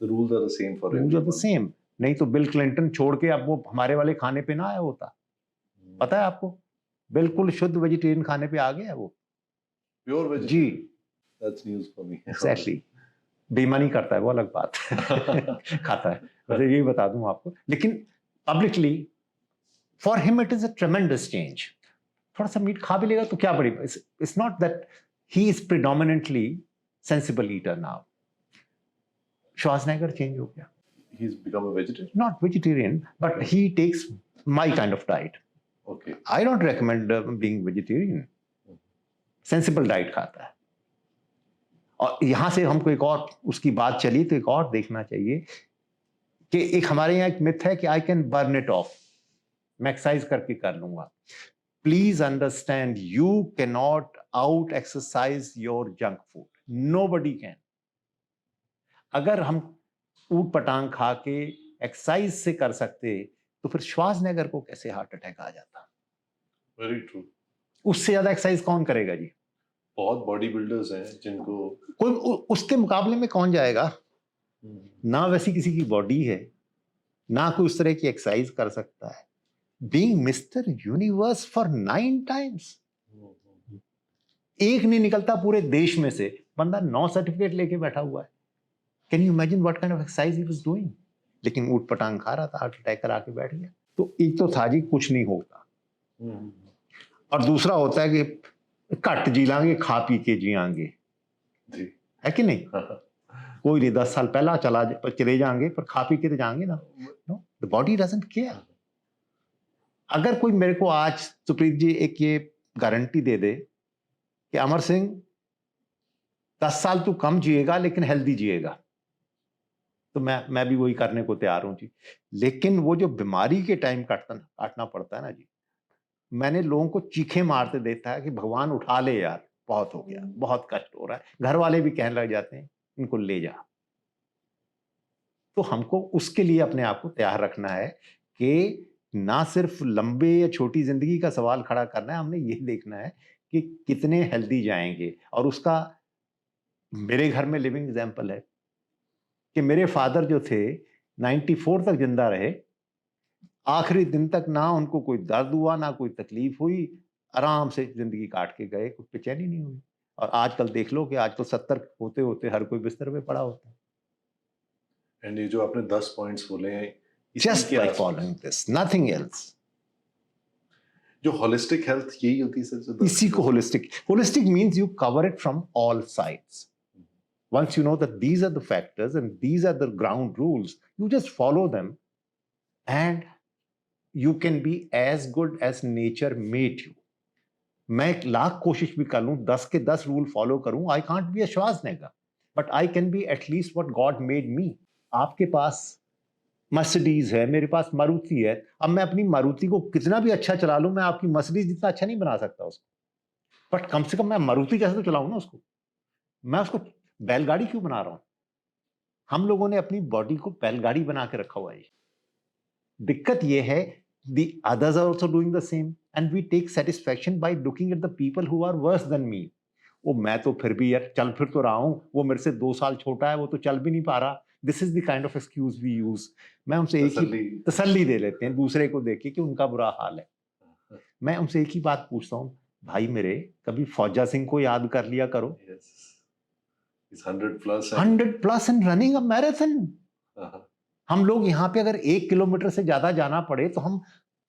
the rules are the same for rules are the everyone. Same. नहीं तो बिल क्लिंटन छोड़ के अब वो हमारे वाले खाने पे ना आया होता। पता है आपको, बिल्कुल शुद्ध वेजिटेरियन खाने पे आ गया है वो। Pure जी, vegetarian. That's news for me. Exactly. बेईमानी करता है वो अलग बात है। खाता है, वैसे यही बता दूं आपको। लेकिन publicly for him it is a tremendous change. थोड़ा सा मीट खा भी लेगा तो क्या बड़ी, it's not that he is predominantly sensible eater now. Schwarzenegger change हो गया, He's become a vegetarian. Not vegetarian but he takes my kind of diet. Okay. I don't recommend being vegetarian. Sensible diet खाता है। और यहां से हमको एक और, उसकी बात चली तो एक और देखना चाहिए कि एक हमारे यहाँ एक मिथ है कि I can burn it of, मैं एक्सरसाइज करके कर लूंगा। Please understand, you can not out exercise your junk food, nobody can. अगर हम ऊट पटांग खा के एक्सरसाइज से कर सकते तो फिर श्वार्ज़नेगर को कैसे हार्ट अटैक आ जाता? Very true. उससे ज्यादा एक्सरसाइज कौन करेगा जी? बहुत बॉडी बिल्डर्स हैं जिनको कोई उसके मुकाबले में कौन जाएगा? ना वैसी किसी की बॉडी है, ना कोई उस तरह की एक्सरसाइज कर सकता है। Being mister universe for 9 times, एक नहीं निकलता पूरे देश में से, बंदा 9 सर्टिफिकेट लेके बैठा हुआ है। Can you imagine what kind of exercise he was doing? लेकिन ऊट पटांग खा रहा था, हार्ट अटैक करा के बैठ गया। तो एक तो था जी कुछ नहीं होता, और दूसरा होता है कि कट जी लांगे, खा पी के जियांगे, जी है कि नहीं? कोई नहीं 10 साल पहला चले जाएंगे, पर खा पी के तो जाएंगे ना। No, the body doesn't care. अगर कोई मेरे को आज, सुप्रीत जी, एक ये गारंटी दे दे कि अमर सिंह 10 साल तू कम जिएगा लेकिन हेल्दी जिएगा, तो मैं भी वही करने को तैयार हूं जी। लेकिन वो जो बीमारी के टाइम काटना पड़ता है ना जी, मैंने लोगों को चीखे मारते देखा है कि भगवान उठा ले यार, बहुत हो गया, बहुत कष्ट हो रहा है। घर वाले भी कहने लग जाते हैं इनको ले जा। तो हमको उसके लिए अपने आप को तैयार रखना है कि ना सिर्फ लंबे या छोटी जिंदगी का सवाल खड़ा करना है, हमने ये देखना है कि कितने हेल्दी जाएंगे। और उसका मेरे घर में लिविंग एग्जाम्पल है कि मेरे फादर जो थे 94 तक जिंदा रहे, आखिरी दिन तक ना उनको कोई दर्द हुआ, ना कोई तकलीफ हुई, आराम से जिंदगी काट के गए, कुछ बेचैनी नहीं हुई। और आजकल देख लो कि आजकल 70 होते होते हर कोई बिस्तर पे पड़ा होता है। एंड ये जो आपने 10 पॉइंट्स बोले हैं, just by following this, nothing else. जो होलिस्टिक हेल्थ यही होती है सर, जो इसी को holistic means you cover it from all sides. Once you know that these are the factors and these are the ground rules, you just follow them and you can be as good as nature made you. मैं 1,00,000 कोशिश भी कर लूं, 10 के 10 रूल फॉलो करूं, I can't be a Schwarzenegger, but I can be at least what God made me. आपके पास मर्सिडीज है, मेरे पास मारुति है। अब मैं अपनी मारुति को कितना भी अच्छा चला लूं, मैं आपकी मर्सिडीज जितना अच्छा नहीं बना सकता उसको, बट कम से कम मैं मारुति कैसे तो चलाऊं ना उसको। मैं उसको बैलगाड़ी क्यों बना रहा हूं? हम लोगों ने अपनी बॉडी को बैलगाड़ी बना के रखा हुआ है। दिक्कत यह है, the others are also doing the same and we take satisfaction by looking at the people who are worse than me. वो मैं तो फिर भी यार चल फिर तो रहा हूं, वो मेरे से 2 साल छोटा है, वो तो चल भी नहीं पा रहा। This is the kind of excuse we use. मैं उनसे एक ही तसल्ली दे लेते हैं दूसरे को देख के कि उनका बुरा हाल है। मैं उनसे एक ही बात पूछता हूँ, भाई मेरे कभी फौजा सिंह को याद कर लिया करो। He's 100 plus 100 plus and running a marathon. हम लोग यहाँ पे अगर 1 किलोमीटर से ज्यादा जाना पड़े तो हम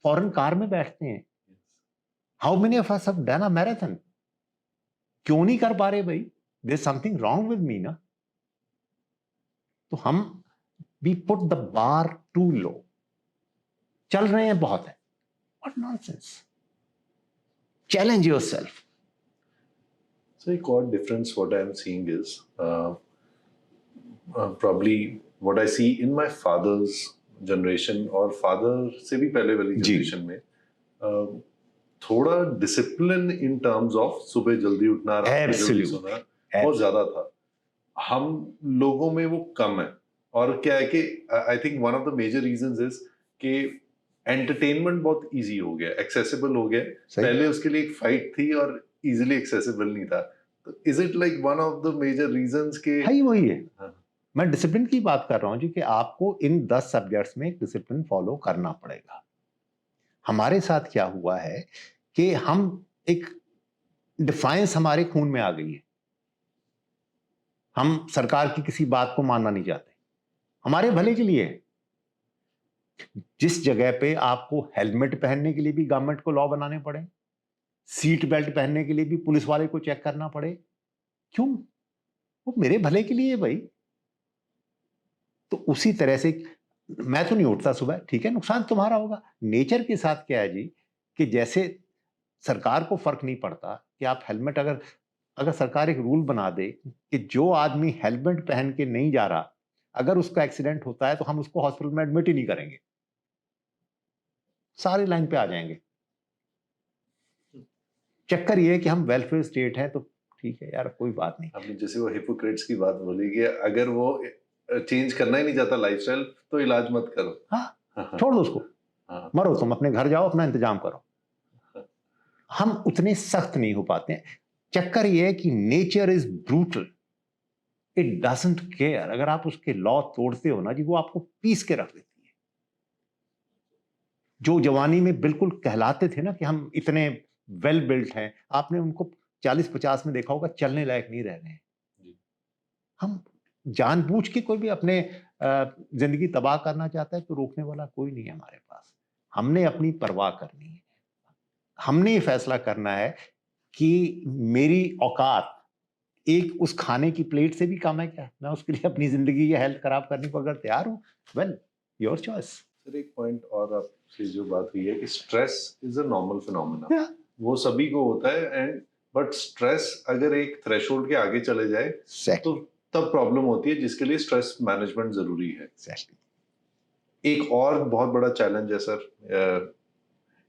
फॉरेन कार में बैठते हैं। How many of us have done a marathon? क्यों नहीं कर पा रहे भाई? There is something wrong with me ना। तो हम we put the bar too low. चल रहे हैं बहुत है, what nonsense. Challenge yourself. So एक और difference what I'm seeing is probably what I see in my father's generation और father से भी पहले वाली जी। generation में थोड़ा discipline in terms of सुबह जल्दी उठना, रात में जल्दी Absolute. सोना बहुत ज्यादा था। हम लोगों में वो कम है। और क्या है कि I think one of the major reasons is कि एंटरटेनमेंट बहुत इजी हो गया, एक्सेसिबल हो गया। सही। पहले उसके लिए एक फाइट थी और इजीली एक्सेसिबल नहीं था। तो is it like one of the major reasons के है ही वही है। हाँ। मैं डिसिप्लिन की बात कर रहा हूं जी, कि आपको इन 10 सब्जेक्ट्स में डिसिप्लिन फॉलो करना पड़ेगा। हमारे साथ क्या हुआ है कि हम एक डिफाइंस हमारे खून में आ गई है। हम सरकार की किसी बात को मानना नहीं चाहते, हमारे भले के लिए है। जिस जगह पे आपको हेलमेट पहनने के लिए भी गवर्नमेंट को लॉ बनाने पड़े, सीट बेल्ट पहनने के लिए भी पुलिस वाले को चेक करना पड़े, क्यों? वो मेरे भले के लिए है भाई। तो उसी तरह से मैं तो नहीं उठता सुबह, ठीक है, नुकसान तुम्हारा होगा। नेचर के साथ क्या है जी, कि जैसे सरकार को फर्क नहीं पड़ता कि आप हेलमेट, अगर सरकार एक रूल बना दे कि जो आदमी हेलमेट पहन के नहीं जा रहा, अगर उसका एक्सीडेंट होता है तो हम उसको हॉस्पिटल में एडमिट ही नहीं करेंगे, सारे लाइन पे आ जाएंगे। चक्कर ये है कि हम वेलफेयर स्टेट है, तो ठीक है यार, कोई बात नहीं। आपने जैसे वो हिपोक्रेट्स की बात बोली कि अगर वो चेंज करना ही नहीं चाहता लाइफस्टाइल तो इलाज मत करो। हाँ, छोड़ दो उसको, मरो तुम, अपने घर जाओ, अपना इंतजाम करो। हम उतने सख्त नहीं हो पाते हैं। चक्कर ये है कि nature is brutal, it doesn't care. अगर आप उसके लॉ तोड़ते हो ना जी, वो आपको पीस के रख देती है। जो जवानी में बिल्कुल कहलाते थे ना कि हम इतने वेल बिल्ट हैं, आपने उनको 40-50 में देखा होगा चलने लायक नहीं रह रहे हैं। हम जानबूझ के कोई भी अपने जिंदगी तबाह करना चाहता है तो रोकने वाला कोई नहीं है हमारे पास। हमने अपनी परवाह करनी है। हमने ये फैसला करना है कि मेरी औकात एक उस खाने की प्लेट से भी कम है क्या? मैं उसके लिए अपनी जिंदगी या हेल्थ खराब करने को अगर तैयार हूं, वेल, योर चॉइस। सर एक पॉइंट और आपसे जो बात हुई है कि stress is a normal phenomena, वो सभी को होता है। एंड बट स्ट्रेस अगर एक थ्रेशोल्ड के आगे चले जाए तो तब प्रॉब्लम होती है, जिसके लिए स्ट्रेस मैनेजमेंट जरूरी है। एक और बहुत बड़ा चैलेंज है सर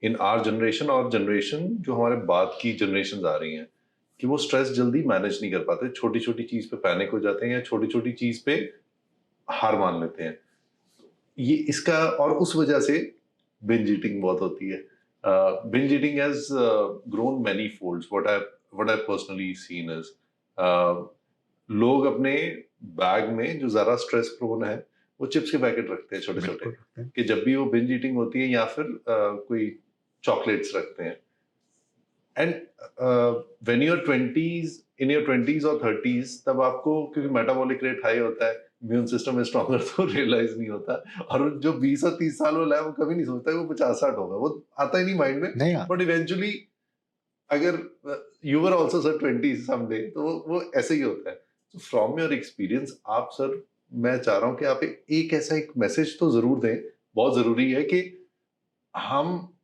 इन आवर जनरेशन और जनरेशन जो हमारे बाद की जनरेशन आ रही हैं, कि वो स्ट्रेस जल्दी मैनेज नहीं कर पाते। छोटी छोटी चीज पे पैनिक हो जाते हैं या छोटी छोटी चीज पे हार मान लेते हैं। ये इसका, और उस वजह से बिंज ईटिंग बहुत होती है। Binge eating has grown many folds. What I personally scene is लोग अपने बैग में जो जरा स्ट्रेस प्रोन है वो चिप्स के पैकेट रखते हैं छोटे छोटे, कि जब भी वो बिंज ईटिंग होती है, या फिर कोई चॉकलेट्स रखते हैं। And when you are 20s, in your 20s और 30s, तब आपको क्योंकि मेटाबॉलिक रेट हाई होता है, इम्यून सिस्टम है स्ट्रॉन्गर, तो रियलाइज नहीं होता। और जो 20 और 30 साल वाला है वो कभी नहीं सोचता वो 50-60 होगा, वो आता ही नहीं माइंड में। बट इवेंचुअली अगर you were also sir 20 someday, तो वो ऐसे ही होता है। तो फ्रॉम योर एक्सपीरियंस आप सर, मैं चाह रहा हूँ कि आप एक ऐसा एक मैसेज तो जरूर दें, बहुत जरूरी है कि हम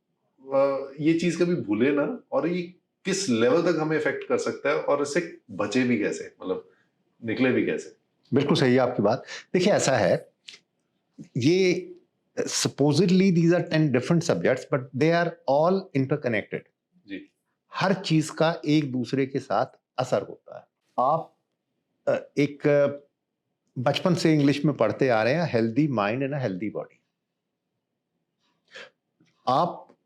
ये चीज कभी भूले ना, और ये किस लेवल तक हमें इफेक्ट कर सकता है और इससे बचे भी कैसे, मतलब निकले भी कैसे? बिल्कुल सही है आपकी बात। देखिए ऐसा है, ये supposedly these are 10 different subjects but they are all interconnected. जी। हर चीज का एक दूसरे के साथ असर होता है। आप एक बचपन से इंग्लिश में पढ़ते आ रहे हैं, healthy mind and a healthy body. आप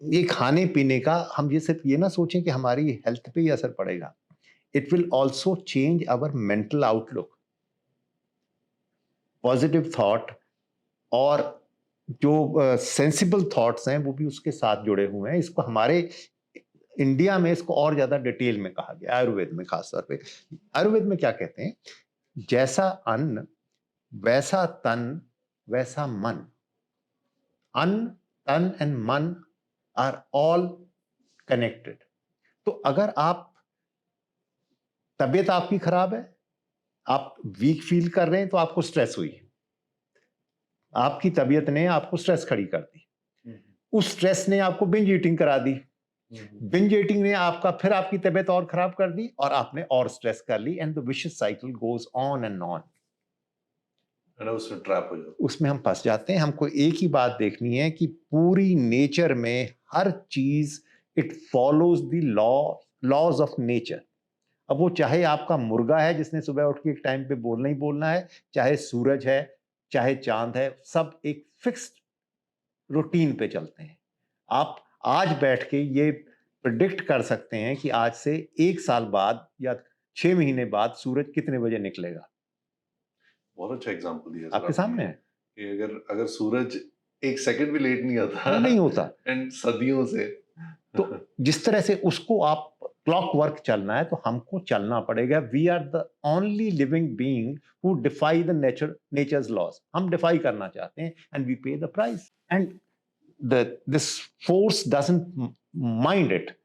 ये खाने पीने का, हम ये सिर्फ ये ना सोचें कि हमारी हेल्थ पे ही असर पड़ेगा, it will also change our mental outlook, positive thought, और जो सेंसिबल थॉट्स हैं वो भी उसके साथ जुड़े हुए हैं। इसको हमारे इंडिया में इसको और ज्यादा डिटेल में कहा गया, आयुर्वेद में खासतौर पे। आयुर्वेद में क्या कहते हैं, जैसा अन्न वैसा तन वैसा मन। अन्न, तन एंड मन आर ऑल कनेक्टेड। तो अगर आप, तबीयत आपकी खराब है, आप वीक फील कर रहे हैं, तो आपको स्ट्रेस हुई, आपकी तबीयत ने आपको स्ट्रेस खड़ी कर दी, उस स्ट्रेस ने आपको बिंज ईटिंग करा दी, बिंज ईटिंग ने आपका फिर आपकी तबीयत और खराब कर दी, और आपने और स्ट्रेस कर ली, and the vicious cycle goes on and on. उसमें ट्रैप हो जाओ, उसमें हम फंस जाते हैं। हमको एक ही बात देखनी है कि पूरी नेचर में हर चीज, it follows the laws of nature. अब वो चाहे आपका मुर्गा है जिसने सुबह उठ के एक टाइम पे बोलना ही बोलना है, चाहे सूरज है, चाहे चांद है, सब एक फिक्स्ड रूटीन पे चलते हैं। आप आज बैठ के ये प्रिडिक्ट कर सकते हैं कि आज से 1 साल बाद या 6 महीने बाद सूरज कितने बजे निकलेगा। बहुत अच्छा एग्जांपल दिया सर आपके सामने है कि अगर सूरज 1 सेकंड भी लेट नहीं आता, नहीं होता, एंड सदियों से, तो जिस तरह से उसको आप क्लॉक वर्क चलना है, तो हमको चलना पड़ेगा। We are the only living being who defy the nature's laws. हम डिफाई करना चाहते हैं, and we pay the price, and this force doesn't mind it.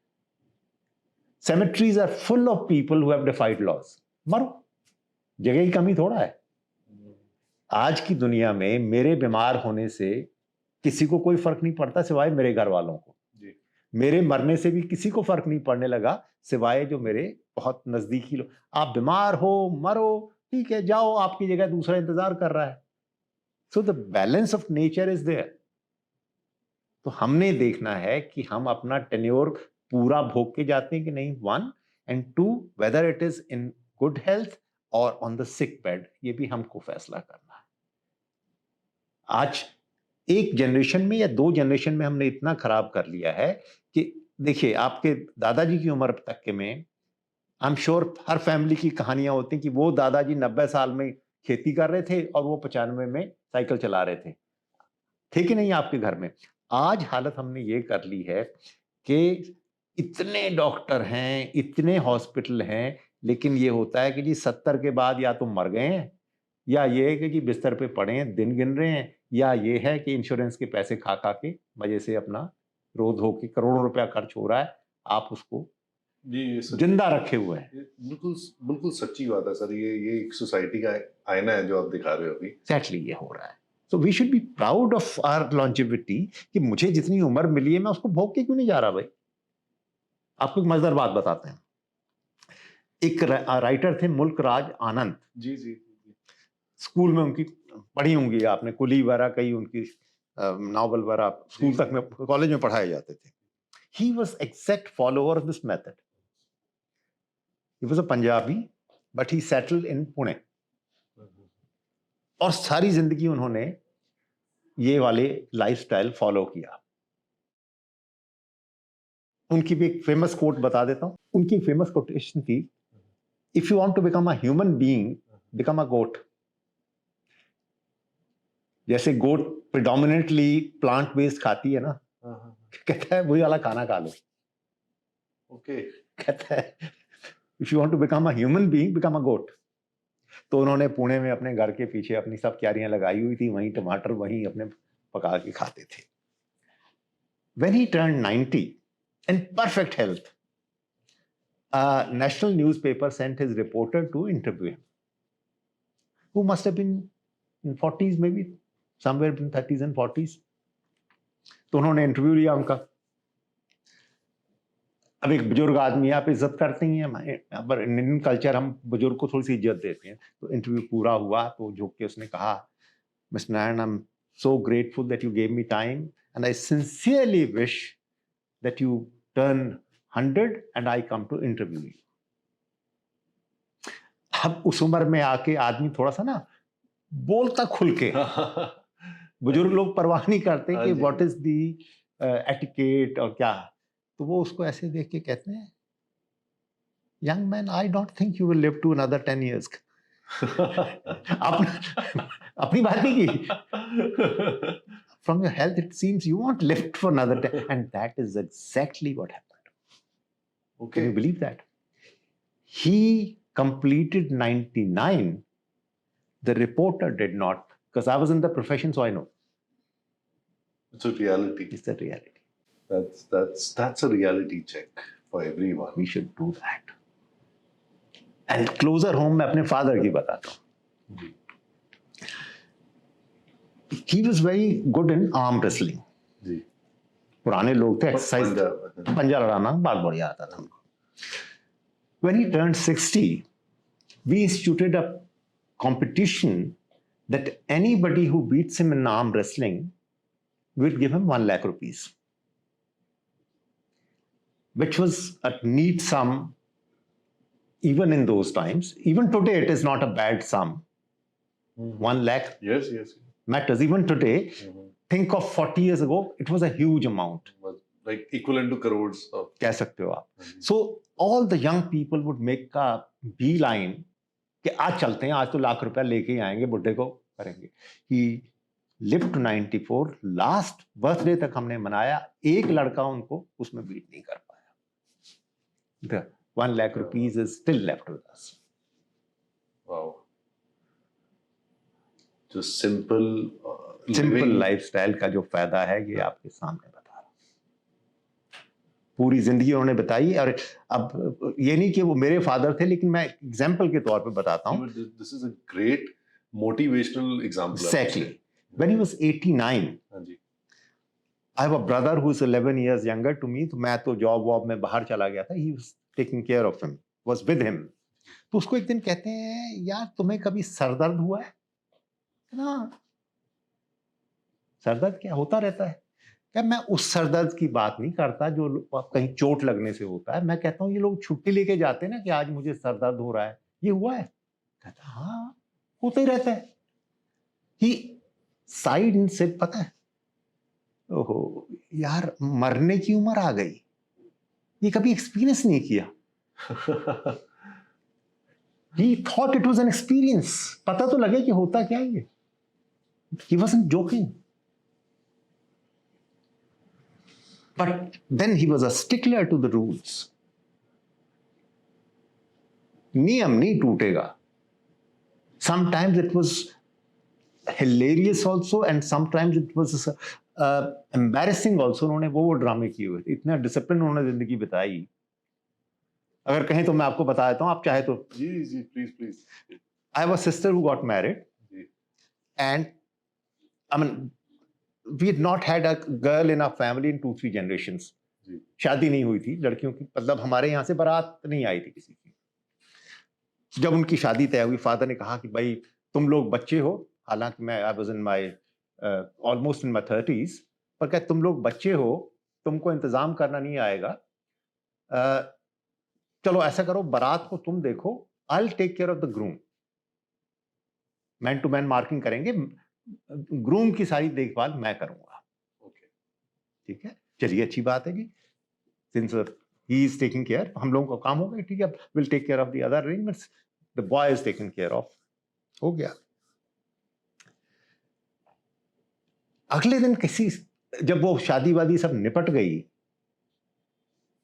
cemeteries are full of people who have defied laws। मरो, जगह की कमी थोड़ा है। आज की दुनिया में मेरे बीमार होने से किसी को कोई फर्क नहीं पड़ता सिवाय मेरे घर वालों को। मेरे मरने से भी किसी को फर्क नहीं पड़ने लगा सिवाय जो मेरे बहुत नजदीकी लोग। आप बीमार हो, मरो, ठीक है, जाओ, आपकी जगह दूसरा इंतजार कर रहा है। So the balance of nature is there. तो हमने देखना है कि हम अपना टेन्योर पूरा भोग के जाते हैं कि नहीं, 1, and 2, whether it is in good health और ऑन द सिक बेड, ये भी हमको फैसला करना है। आज एक जनरेशन में या 2 जनरेशन में हमने इतना खराब कर लिया है कि देखिए, आपके दादाजी की उम्र तक के में, आई एम श्योर हर फैमिली की कहानियां होती हैं कि वो दादाजी 90 साल में खेती कर रहे थे और वो 95 में साइकिल चला रहे थे। थे कि नहीं आपके घर में? आज हालत हमने ये कर ली है कि इतने डॉक्टर हैं, इतने हॉस्पिटल हैं, लेकिन ये होता है कि जी 70 के बाद या तो मर गए हैं, या ये है कि जी बिस्तर पे पड़े हैं, दिन गिन रहे हैं, या ये है कि इंश्योरेंस के पैसे खा खा के मजे से अपना रो धो के करोड़ों रुपया खर्च हो रहा है, आप उसको जी जिंदा रखे हुए हैं। बिल्कुल बिल्कुल सच्ची बात है सर। ये एक सोसाइटी का आईना है जो आप दिखा रहे हो अभी। एग्जैक्टली ये हो रहा है। So we should be proud of our longevity कि मुझे जितनी उम्र मिली है मैं उसको भोग के क्यों नहीं जा रहा भाई। आपको एक मजेदार बात बताते हैं। एक राइटर थे मुल्क राज आनंद। जी जी जी। स्कूल में उनकी पढ़ी होंगी आपने, कुली वगैरह कई उनकी नॉवल वगैरह स्कूल तक में, कॉलेज में पढ़ाए जाते थे। He was exact follower of this method. He was a Punjabi but he settled in Pune, और सारी जिंदगी उन्होंने ये वाले लाइफस्टाइल फॉलो किया। उनकी भी एक फेमस कोट बता देता हूं। उनकी फेमस कोटेशन थी, if you want to become a human being, become a goat. जैसे गोट प्रिडोमिनेंटली प्लांट बेस्ड खाती है ना, कहता है वही वाला खाना खा लो। ओके। कहता है if you want to become a human being, become a goat. तो उन्होंने पुणे में अपने घर के पीछे अपनी सब क्यारियां लगाई हुई थी, वहीं टमाटर वहीं अपने पका के खाते थे। When he turned 90 in perfect health, a national newspaper sent his reporter to interview him, who must have been in 40s, maybe somewhere between 30s and 40s. तो उन्होंने इंटरव्यू लिया उनका। अब एक बुजुर्ग आदमी है, आप इज्जत करते ही हैं, पर इंडियन कल्चर हम बुजुर्ग को थोड़ी सी इज्जत देते हैं। तो इंटरव्यू पूरा हुआ तो झुक के उसने कहा, mister Narayan, I am so grateful that you gave me time and I sincerely wish that you turn 100 and I come to interview you. अब उस उम्र में आके आदमी थोड़ा सा ना बोलता खुल के, बुजुर्ग लोग परवाह नहीं करते कि व्हाट इज दी एटिकेट और क्या, तो वो उसको ऐसे देख के कहते हैं, young man, I don't think you will live to another 10 years। अपनी बात नहीं की, from your health it seems you won't live for another 10, and that is exactly what happened. Okay. Can you believe that? He completed 99. The reporter did not, because I was in the profession, so I know. It's a reality. It's a reality. That's a reality check for everyone. We should do that. And closer home, मैं अपने father की बताता हूँ. He was very good in arm wrestling. जी. पुराने लोग थे, एक्सरसाइज, पंजा लड़ाना बहुत बढ़िया आता था उनको. When he turned 60, we instituted a competition that anybody who beats him in arm wrestling will give him 1 lakh rupees, which was a neat sum even in those times. Even today, it is not a bad sum. 1 lakh Yes. matters. Even today, think of 40 years ago, it was a huge amount. Like equivalent to crores of. कह सकते हो आप. So all the young people would make a beeline कि आज चलते हैं, आज तो लाख रुपया लेके ही आएंगे, बुड्ढे को करेंगे. He lived to 94. Last birthday तक हमने मनाया, एक लड़का उनको उसमें बीट नहीं कर पाया. The 1 lakh rupees is still left with us. Wow. Just simple simple lifestyle का जो फायदा है ये आपके सामने बता रहा हूं. पूरी जिंदगी उन्होंने बताई. और अब ये नहीं कि वो मेरे फादर थे, लेकिन मैं एग्जाम्पल के तौर पे बताता हूं. This is a great motivational example. Exactly. When he was 89, I have a brother who is 11 years younger to me. तो मैं तो जॉब वॉब में बाहर चला गया था. He was taking care of him, was with him. तो उसको एक दिन कहते हैं, यार तुम्हें कभी सरदर्द हुआ है ना? सरदर्द क्या होता रहता है? क्या मैं उस सरदर्द की बात नहीं करता जो कहीं चोट लगने से होता है. मैं कहता हूँ ये लोग छुट्टी लेके जाते हैं ना कि आज मुझे सरदर्द हो रहा है, ये हुआ है? कहता हाँ, होता ही रहता है. ही साइड इन से, पता है, ओहो यार मरने की उम्र आ गई, ये कभी एक्सपीरियंस नहीं किया. He thought it was an experience. पता तो लगे कि होता क्या है ये. He wasn't joking. But then he was a stickler to the rules. नियम नहीं टूटेगा. Sometimes it was hilarious also, and sometimes it was embarrassing also. उन्होंने वो ड्रामे किए हुए थे. इतना डिसिप्लिन उन्होंने जिंदगी बिताई. अगर कहें तो मैं आपको बता देता हूँ, आप चाहे तो. जी, please. I have a sister who got married, and I mean, we had not had a girl in our family in 2-3 generations. शादी नहीं हुई थी लड़कियों की, मतलब हमारे यहाँ से बारात नहीं आई थी किसी की. जब उनकी शादी तय हुई, फादर ने कहा कि भाई तुम लोग बच्चे हो, हालांकि मैं I was in my almost in my 30s, पर क्या तुम लोग बच्चे हो, तुमको इंतजाम करना नहीं आएगा. चलो ऐसा करो, बारात को तुम देखो, I will take care of the groom. Man to man marking करेंगे, ग्रूम की सारी देखभाल मैं करूंगा. ओके, ठीक है, चलिए अच्छी बात है जी. Since he is taking care, हम लोगों का काम हो गया. ठीक है, will take care of the other arrangements. The boy is taking care of. हो गया. अगले दिन किसी, जब वो शादी वादी सब निपट गई,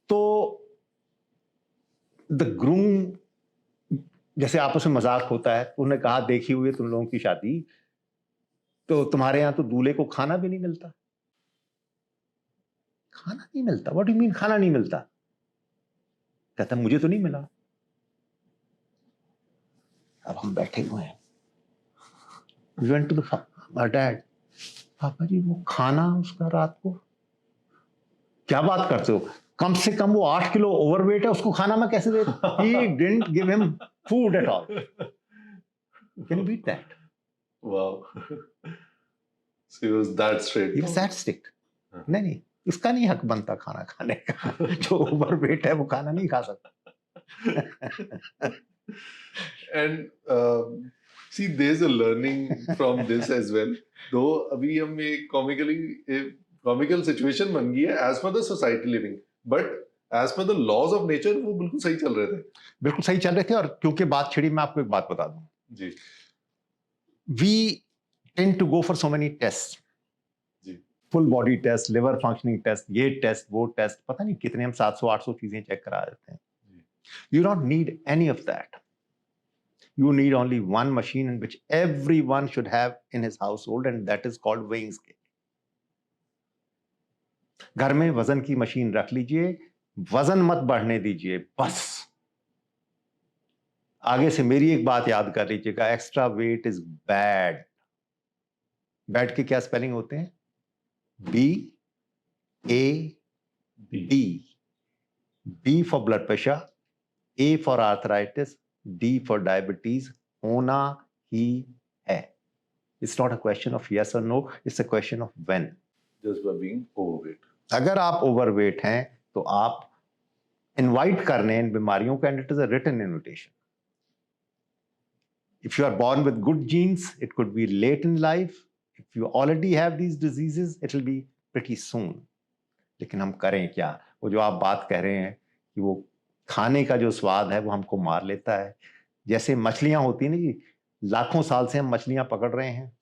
तो द ग्रूम, जैसे आपस में मजाक होता है, उन्होंने कहा देखी हुई है तुम लोगों की शादी, तो तुम्हारे यहां तो दूल्हे को खाना भी नहीं मिलता. खाना नहीं मिलता? व्हाट डू यू मीन खाना नहीं मिलता? कहता मुझे तो नहीं मिला. अब हम बैठे हुए हैं. We went to my dad. पापा जी वो खाना उसका रात को, क्या बात करते हो? कम से कम वो 8 किलो ओवरवेट है, उसको खाना मैं कैसे दे? He didn't give him food at all. Can you beat that? Wow. So he was that straight. He was that strict. हाँ. नहीं, उसका नहीं हक बनता खाना खाने का। जो ओवरवेट है वो खाना नहीं खा सकता। And see, there's a learning from this as well. Though अभी हम ये comical situation बन गई है as per the society living, but as per the laws of nature वो बिल्कुल सही चल रहे थे। बिल्कुल सही चल रहे थे, और क्योंकि बात छिड़ी, मैं आपको एक बात बता दूं। जी। We tend to go for so many tests. जी। Full body test, liver functioning test, ये टेस्ट, वो टेस्ट, पता नहीं कितने हम 700-800 चीजें चेक करा देते हैं। You don't need any of that. You need only one machine in which everyone should have in his household, and that is called weighing scale. घर में वजन की मशीन रख लीजिए, वजन मत बढ़ने दीजिए, बस। आगे से मेरी एक बात याद कर लीजिएगा, extra weight is bad. Bad के क्या स्पेलिंग होते हैं? BAD. B for blood pressure, A for arthritis, D for diabetes. होना ही है। It's not a question of yes or no, it's a question of when. Just by being overweight. अगर आप ओवरवेट हैं तो आप इनवाइट कर रहे हैं इन बीमारियों को, and it is a written invitation. If you are born with good genes, it could be late in life. If you already have these diseases, it will be pretty soon. लेकिन हम करें क्या? वो जो आप बात कह रहे हैं कि वो खाने का जो स्वाद है वो हमको मार लेता है। जैसे मछलियां होती हैं ना जी, लाखों साल से हम मछलियां पकड़ रहे हैं,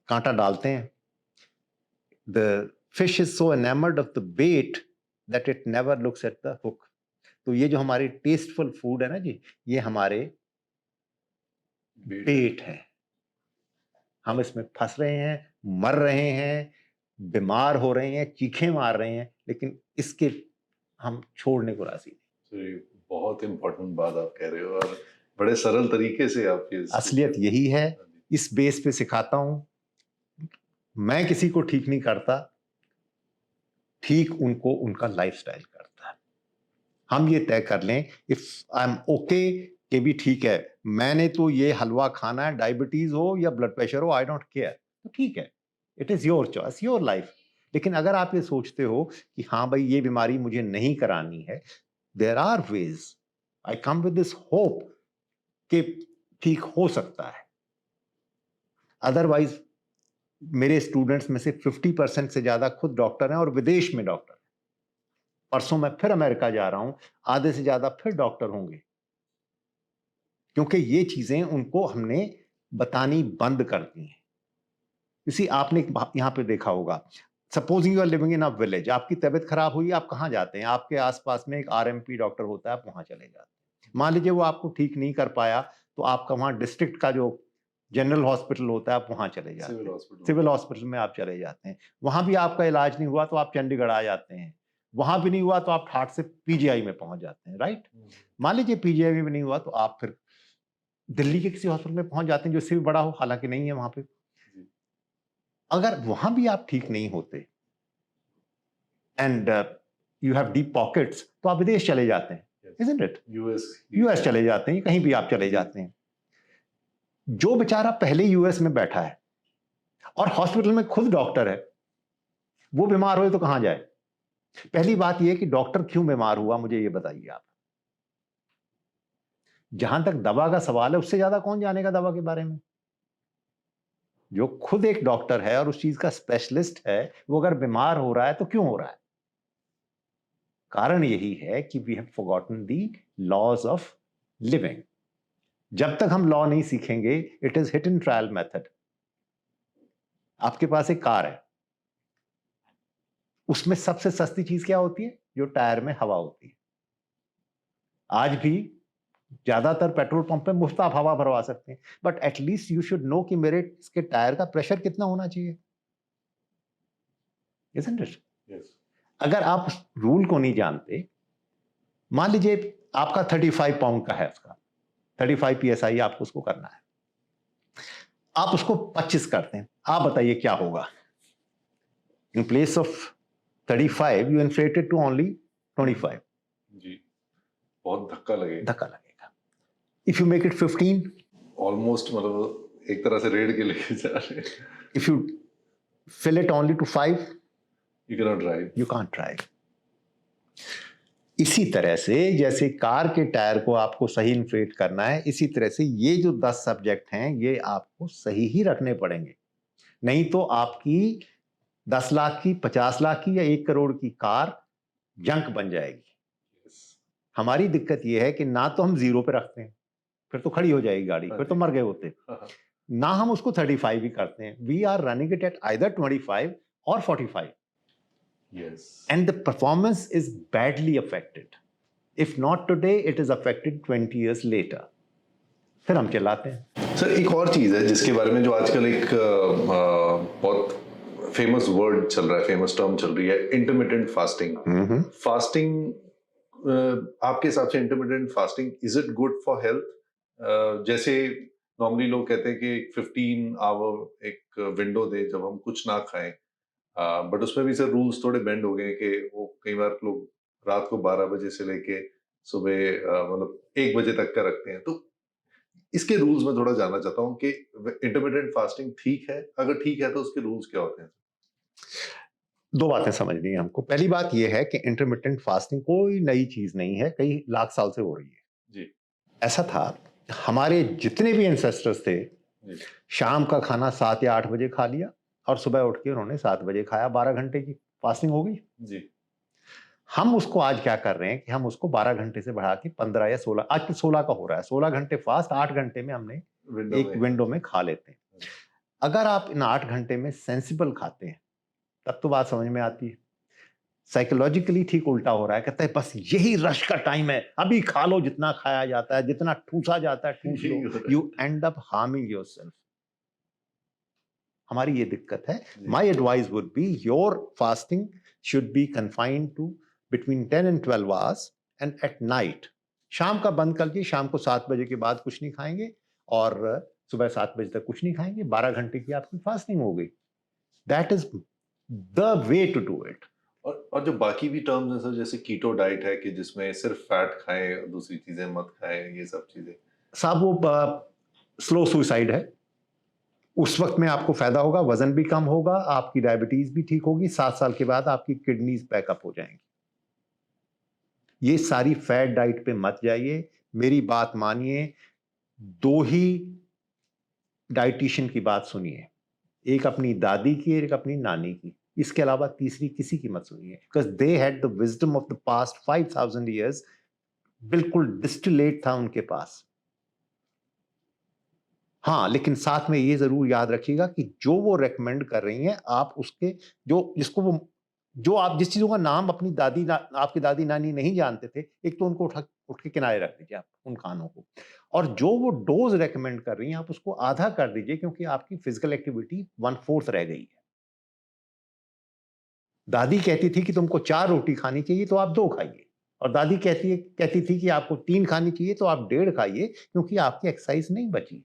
कांटा डालते हैं। The fish is so enamored of the bait that it never looks at the hook. तो ये जो हमारे टेस्टफुल फूड है ना जी, ये हमारे पेट है। हम इसमें फंस रहे हैं, मर रहे हैं, बीमार हो रहे हैं, चीखें मार रहे हैं, लेकिन इसके हम छोड़ने को राजी नहीं। बहुत इंपॉर्टेंट बात आप कह रहे हो, और बड़े सरल तरीके से आप ये असलियत यही है। इस बेस पे सिखाता हूं, मैं किसी को ठीक नहीं करता, ठीक उनको उनका लाइफस्टाइल करता है। हम ये तय कर लें, इफ आई एम ओके कि भी ठीक है, मैंने तो ये हलवा खाना है, डायबिटीज हो या ब्लड प्रेशर हो, आई डोंट केयर, तो ठीक है, it is your choice, your life. लेकिन अगर आप ये सोचते हो कि हाँ भाई ये बीमारी मुझे नहीं करानी है, there are ways. I come with this hope कि ठीक हो सकता है। अदरवाइज मेरे स्टूडेंट्स में से 50% से ज्यादा खुद डॉक्टर हैं और विदेश में डॉक्टर हैं। परसों मैं फिर अमेरिका जा रहा हूं, आधे से ज्यादा फिर डॉक्टर होंगे, क्योंकि ये चीजें उनको हमने बतानी बंद कर दी हैं। इसी आपने यहां पे देखा होगा, supposing you are living in a village, आपकी तबीयत खराब हुई, आप कहां जाते हैं? आपके आसपास में एक RMP डॉक्टर होता है, आप वहां चले जाते हैं। मान लीजिए वो आपको ठीक नहीं कर पाया, तो आपका वहां डिस्ट्रिक्ट का जो जनरल हॉस्पिटल होता है, आप वहां चले जाते हैं, सिविल हॉस्पिटल में आप चले जाते हैं। वहां भी आपका इलाज नहीं हुआ तो आप चंडीगढ़ आ जाते हैं, वहां भी नहीं हुआ तो आप ठाट से PGI में पहुंच जाते हैं, राइट? मान लीजिए PGI में भी नहीं हुआ तो आप फिर दिल्ली के किसी हॉस्पिटल में पहुंच जाते हैं जो इससे भी बड़ा हो, हालांकि नहीं है वहां पे। अगर वहां भी आप ठीक नहीं होते and you have deep pockets, तो आप विदेश चले जाते हैं, isn't it? US चले जाते हैं, कहीं भी आप चले जाते हैं। जो बेचारा पहले US में बैठा है और हॉस्पिटल में खुद डॉक्टर है, वो बीमार हुए तो कहां जाए? पहली बात यह कि डॉक्टर क्यों बीमार हुआ, मुझे ये बताइए आप। जहां तक दवा का सवाल है, उससे ज्यादा कौन जानेगा दवा के बारे में? जो खुद एक डॉक्टर है और उस चीज का स्पेशलिस्ट है, वो अगर बीमार हो रहा है तो क्यों हो रहा है? कारण यही है कि we have forgotten the laws of living. जब तक हम लॉ नहीं सीखेंगे, it is hit and trial method. आपके पास एक कार है, उसमें सबसे सस्ती चीज क्या होती है? जो टायर में हवा होती है। आज भी ज्यादातर पेट्रोल पंप पे मुफ्त आप हवा भरवा सकते हैं, but at least you should know कि मेरे इसके टायर का प्रेशर कितना होना चाहिए, isn't it? Yes. अगर आप रूल को नहीं जानते, मान लीजिए आपका 35 पाउंड का है, उसका 35 PSI आपको उसको करना है, आप उसको 25 करते हैं, आप बताइए क्या होगा? In place of 35, you inflate it to only 25. जी, बहुत धक्का लगेगा। धक्का लगेगा। If you make it 15, almost मतलब एक तरह से रेड के लेके जा रहे हैं। if you fill it only to 5, You cannot drive. you can't drive. इसी तरह से जैसे कार के टायर को आपको सही इन्फ्लेट करना है, इसी तरह से ये जो 10 सब्जेक्ट हैं ये आपको सही ही रखने पड़ेंगे, नहीं तो आपकी 10 लाख की, 50 लाख की या 1 करोड़ की कार जंक बन जाएगी। हमारी दिक्कत ये है कि ना तो हम 0 पे रखते हैं, फिर तो खड़ी हो जाएगी गाड़ी, फिर तो मर गए होते, ना हम उसको 35 ही करते हैं। We are running it at either 25 और 45, Yes. and the performance is badly affected. If not today, it is affected 20 years later. फिर हम चलाते हैं। सर एक और चीज़ है जिसके बारे में जो आजकल एक बहुत फेमस वर्ड चल रहा है, फेमस टर्म चल रही है, इंटरमिटेंट फास्टिंग। फास्टिंग आपके हिसाब से intermittent fasting is it good for health? जैसे नॉर्मली लोग कहते हैं कि 15 आवर एक विंडो दे जब हम कुछ ना खाएं, बट उसमें भी सर रूल्स थोड़े बेंड हो गए कि वो कई बार लोग रात को 12 बजे से लेके सुबह मतलब 1 बजे तक का रखते हैं। तो इसके रूल्स में थोड़ा जानना चाहता हूँ कि इंटरमिटेंट फास्टिंग ठीक है? अगर ठीक है तो उसके रूल्स क्या होते हैं? 2 बातें समझनी है हमको। पहली बात यह है कि इंटरमिटेंट फास्टिंग कोई नई चीज नहीं है, कई लाख साल से हो रही है। जी। ऐसा था, हमारे जितने भी एंसेस्टर्स थे, शाम का खाना 7 या 8 बजे खा लिया और सुबह उठ के उन्होंने 7 बजे खाया, 12 घंटे की फास्टिंग हो गई। जी। हम उसको आज क्या कर रहे हैं कि हम उसको 12 घंटे से बढ़ा के 15 या 16, आज तो 16 का हो रहा है, 16 घंटे फास्ट, 8 घंटे में हमने एक विंडो में खा लेते हैं। अगर आप इन 8 घंटे में सेंसिबल खाते हैं तब तो बात समझ में आती है। साइकोलॉजिकली ठीक उल्टा हो रहा है, कहता है बस यही रश का टाइम है, अभी खा लो, जितना खाया जाता है, जितना ठूसा जाता है ठूस लो, you end up harming yourself. हमारी ये दिक्कत है। My advice would be your fasting should be confined to between 10 and 12 hours and at night. शाम का बंद कर दिए, शाम को 7 बजे के बाद कुछ नहीं खाएंगे और सुबह 7 बजे तक कुछ नहीं खाएंगे, 12 घंटे की आपकी फास्टिंग हो गई। That is the way to do it. और जो बाकी भी टर्म्स हैं सर, जैसे कीटो डाइट है कि जिसमें सिर्फ फैट खाएं, दूसरी चीजें मत खाएं, ये सब चीजें साहब वो स्लो सुसाइड है। उस वक्त में आपको फायदा होगा, वजन भी कम होगा, आपकी डायबिटीज भी ठीक होगी, 7 साल के बाद आपकी किडनीज बैकअप हो जाएंगी। ये सारी फैट डाइट पे मत जाइए, मेरी बात मानिए। 2 ही डाइटिशियन की बात सुनिए, एक अपनी दादी की, एक अपनी नानी की, इसके अलावा तीसरी किसी की मत सुनिए, because they had the wisdom of the past 5000 years, बिल्कुल डिस्टिलेट था उनके पास। हाँ, लेकिन साथ में ये जरूर याद रखिएगा कि जो वो रेकमेंड कर रही हैं, आप उसके जो आप जिस चीजों का नाम अपनी आपकी दादी नानी नहीं जानते थे, एक तो उनको उठ के किनारे रख दीजिए आप उन खानों को, और जो वो डोज रेकमेंड कर रही हैं आप उसको आधा कर दीजिए, क्योंकि आपकी फिजिकल एक्टिविटी 1/4 रह गई है। दादी कहती थी कि तुमको 4 रोटी खानी चाहिए तो आप 2 खाइए, और दादी कहती थी कि आपको 3 खानी चाहिए तो आप 1.5 खाइए, क्योंकि आपकी एक्सरसाइज नहीं बची।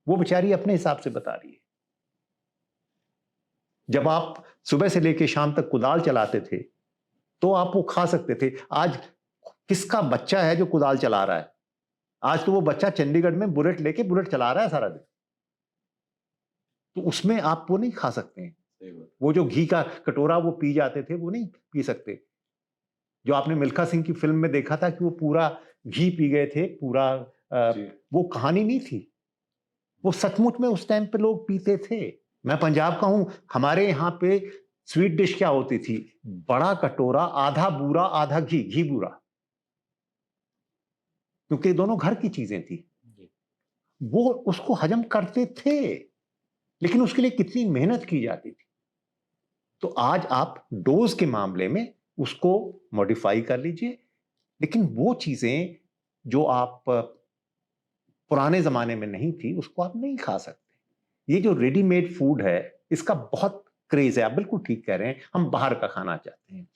वो बेचारी अपने हिसाब से बता रही है। जब आप सुबह से लेकर शाम तक कुदाल चलाते थे तो आप वो खा सकते थे। आज किसका बच्चा है जो कुदाल चला रहा है? आज तो वो बच्चा चंडीगढ़ में बुलेट लेके बुलेट चला रहा है सारा दिन, तो उसमें आप वो नहीं खा सकते हैं। वो जो घी का कटोरा वो पी जाते थे, वो नहीं पी सकते। जो आपने मिल्खा सिंह की फिल्म में देखा था कि वो पूरा घी पी गए थे, पूरा वो कहानी नहीं थी, वो सचमुच में उस टाइम पे लोग पीते थे। मैं पंजाब का हूं, हमारे यहाँ पे स्वीट डिश क्या होती थी? बड़ा कटोरा, आधा बूरा आधा घी बूरा, क्योंकि दोनों घर की चीजें थी। वो उसको हजम करते थे, लेकिन उसके लिए कितनी मेहनत की जाती थी। तो आज आप डोज के मामले में उसको मॉडिफाई कर लीजिए, लेकिन वो चीजें जो आप पुराने जमाने में नहीं थी उसको आप नहीं खा सकते। ये जो रेडीमेड फूड है इसका बहुत क्रेज है, आप बिल्कुल ठीक कह रहे हैं, हम बाहर का खाना चाहते हैं।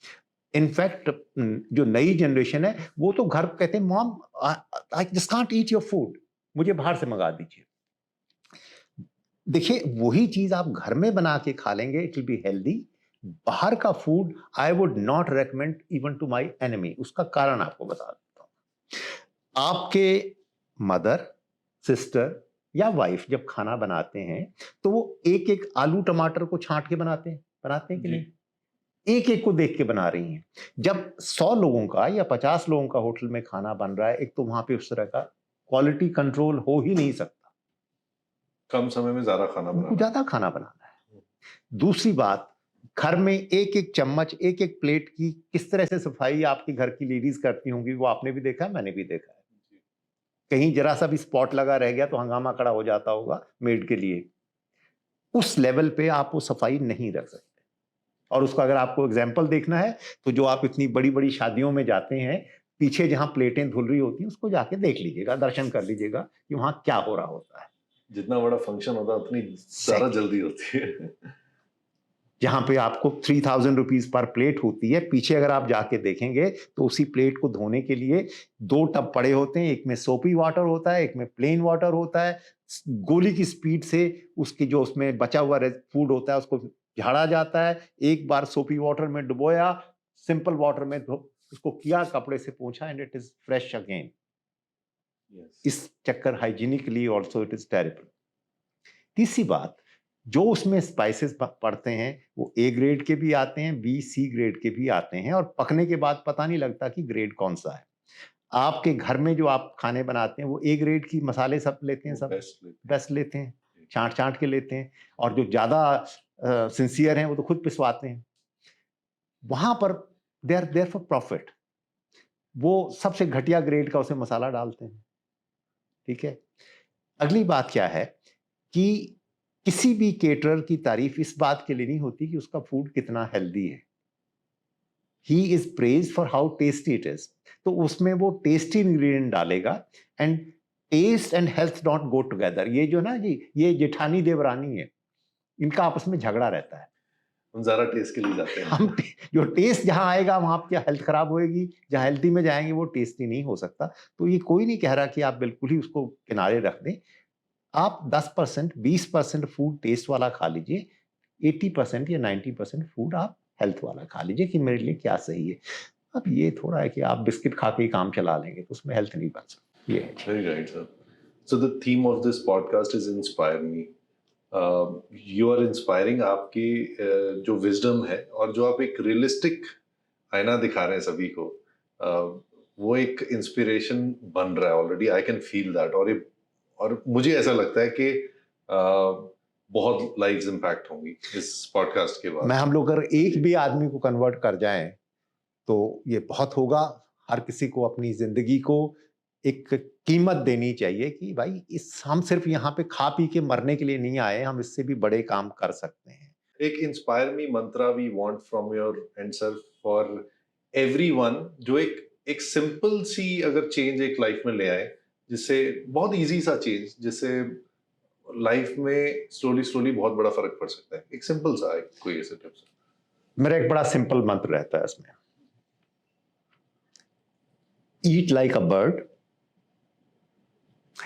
इनफैक्ट जो नई जनरेशन है वो तो घर कहते हैं mom I just can't eat your food, मुझे बाहर से मंगा दीजिए। देखिए वही चीज आप घर में बना के खा लेंगे, इट विल बी हेल्दी, बाहर का food I would not recommend even to my enemy. उसका कारण आपको बता देता हूं। आपके मदर, सिस्टर या वाइफ जब खाना बनाते हैं तो वो एक एक आलू टमाटर को छांट के बनाते हैं कि जी। नहीं? एक एक को देख के बना रही हैं। जब 100 लोगों का या 50 लोगों का होटल में खाना बन रहा है, एक तो वहां पे उस तरह का क्वालिटी कंट्रोल हो ही नहीं सकता। कम समय में ज्यादा खाना उनको बनाना। ज्यादा खाना बनाना है। दूसरी बात, घर में एक एक चम्मच, एक एक प्लेट की किस तरह से सफाई आपकी घर की लेडीज करती होंगी, वो आपने भी देखा है, मैंने भी देखा है। कहीं जरा सा भी स्पॉट लगा रह गया तो हंगामा खड़ा हो जाता होगा मेड के लिए। उस लेवल पे आप वो सफाई नहीं रख सकते। और उसका अगर आपको एग्जाम्पल देखना है तो जो आप इतनी बड़ी बड़ी शादियों में जाते हैं, पीछे जहां प्लेटें धुल रही होती हैं उसको जाके देख लीजिएगा, दर्शन कर लीजिएगा कि वहां क्या हो रहा होता है। जितना बड़ा फंक्शन होता है उतनी ज्यादा जल्दी होती है। जहां पे आपको 3000 रुपीज पर प्लेट होती है, पीछे अगर आप जाके देखेंगे तो उसी प्लेट को धोने के लिए 2 टब पड़े होते हैं। एक में सोपी वाटर होता है, एक में प्लेन वाटर होता है। गोली की स्पीड से उसकी जो उसमें बचा हुआ फूड होता है उसको झाड़ा जाता है। एक बार सोपी वाटर में डुबोया, सिंपल वाटर में उसको किया, कपड़े से पोंछा, and it is fresh again. इस चक्कर hygienically also it is terrible. तीसरी बात, जो उसमें स्पाइसेस पड़ते हैं वो ए ग्रेड के भी आते हैं, बी सी ग्रेड के भी आते हैं, और पकने के बाद पता नहीं लगता कि ग्रेड कौन सा है। आपके घर में जो आप खाने बनाते हैं वो ए ग्रेड की मसाले सब लेते हैं, सब बेस्ट लेते हैं, छांट छांट के लेते हैं। और जो ज्यादा सिंसियर हैं वो तो खुद पिसवाते हैं। वहां पर देयर फॉर प्रॉफिट, वो सबसे घटिया ग्रेड का उसे मसाला डालते हैं। ठीक है। अगली बात क्या है कि किसी भी केटरर की तारीफ इस बात के लिए नहीं होती कि उसका फूड कितना हेल्दी है। He is praise for how tasty it is. तो उसमें वो टेस्टी इंग्रेडिएंट डालेगा, and taste and health not go together. ये जो ना जी, ये जेठानी देवरानी है, इनका आपस में झगड़ा रहता है। हम ज्यादा टेस्ट के लिए जाते हैं। हम जो टेस्ट जहां आएगा वहां आपकी हेल्थ खराब होएगी, जहां हेल्थी में जाएंगे वो टेस्टी नहीं हो सकता। तो ये कोई नहीं कह रहा कि आप बिल्कुल ही उसको किनारे रख दें। आप 10%, 20% फूड टेस्ट वाला खा लीजिए, 80% या 90% फूड आप हेल्थ वाला खा लीजिए कि मेरे लिए क्या सही है। अब ये थोड़ा है कि आप बिस्किट खा के ही काम चला लेंगे तो उसमें हेल्थ नहीं बन सकती। ये है। Very right, sir. So the theme of this podcast is inspire me. You are inspiring आपकी जो विजडम है और जो आप एक रियलिस्टिक आईना दिखा रहे हैं सभी को, वो एक इंस्पिरेशन बन रहा है already. I can feel that. और मुझे ऐसा लगता है कि बहुत लाइव्स इम्पैक्ट होंगी इस पॉडकास्ट के बाद। हम लोग अगर एक भी आदमी को कन्वर्ट कर जाएं तो ये बहुत होगा। हर किसी को अपनी जिंदगी को एक कीमत देनी चाहिए कि भाई हम सिर्फ यहाँ पे खा पी के मरने के लिए नहीं आए, हम इससे भी बड़े काम कर सकते हैं। एक inspire me mantra we want from your end sir for everyone, जो एक सिंपल सी अगर चेंज एक लाइफ में ले आए, जिससे बहुत इजी सा चेंज, जिससे लाइफ में स्लोली स्लोली बहुत बड़ा फर्क पड़ सकता है। एक सिंपल सा एक कोई ऐसे टिप्स। मेरा एक बड़ा सिंपल मंत्र रहता है इसमें, eat like a bird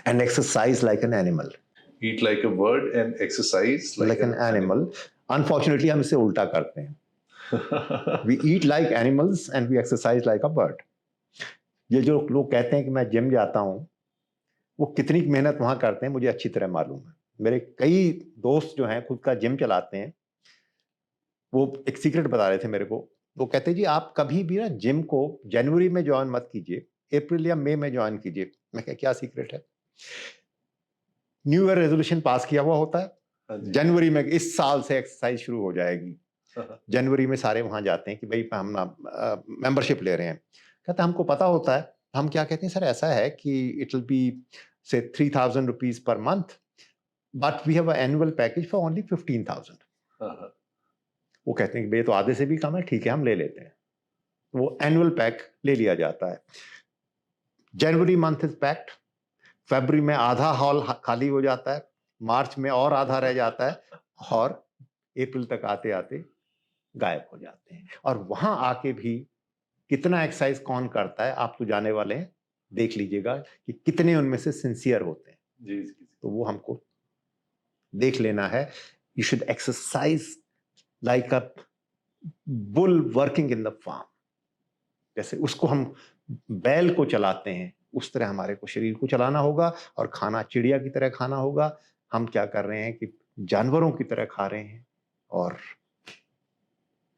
and exercise like an animal. Eat like a bird and exercise like an animal. Unfortunately हम इसे उल्टा करते हैं। We eat like animals and we exercise like a bird. ये जो लोग कहते हैं कि मैं जिम जाता हूं, वो कितनी मेहनत वहां करते हैं मुझे अच्छी तरह मालूम है। मेरे कई दोस्त जो हैं खुद का जिम चलाते हैं, वो एक सीक्रेट बता रहे थे मेरे को। वो कहते जी आप कभी भी ना जिम को जनवरी में ज्वाइन मत कीजिए, अप्रैल या मई में ज्वाइन कीजिए। मैं क्या सीक्रेट है? न्यू ईयर रेजोल्यूशन पास किया हुआ होता है, जनवरी में इस साल से एक्सरसाइज शुरू हो जाएगी। जनवरी में सारे वहां जाते हैं कि भाई हम मेंबरशिप ले रहे हैं। कहते हमको पता होता है। हम क्या कहते हैं, सर ऐसा है कि इट विल बी से 3000 rupees per month, but we have an annual package for only 15,000। वो कहते हैं कि भाई तो आधे से भी कम है, ठीक है हम ले लेते हैं। वो एनुअल पैक ले लिया जाता है। जनवरी मंथ इज पैक्ड, फरवरी में आधा हॉल खाली हो जाता है, मार्च में और आधा रह जाता है, और अप्रैल तक आते आते गायब हो जाते हैं। और वहां आके भी कितना एक्सरसाइज कौन करता है आप तो जाने वाले हैं, देख लीजिएगा कि कितने उनमें से सिंसियर होते हैं। जी। तो वो हमको देख लेना है। You should exercise like a bull working in the farm, जैसे उसको हम बैल को चलाते हैं उस तरह हमारे को शरीर को चलाना होगा, और खाना चिड़िया की तरह खाना होगा। हम क्या कर रहे हैं कि जानवरों की तरह खा रहे हैं, और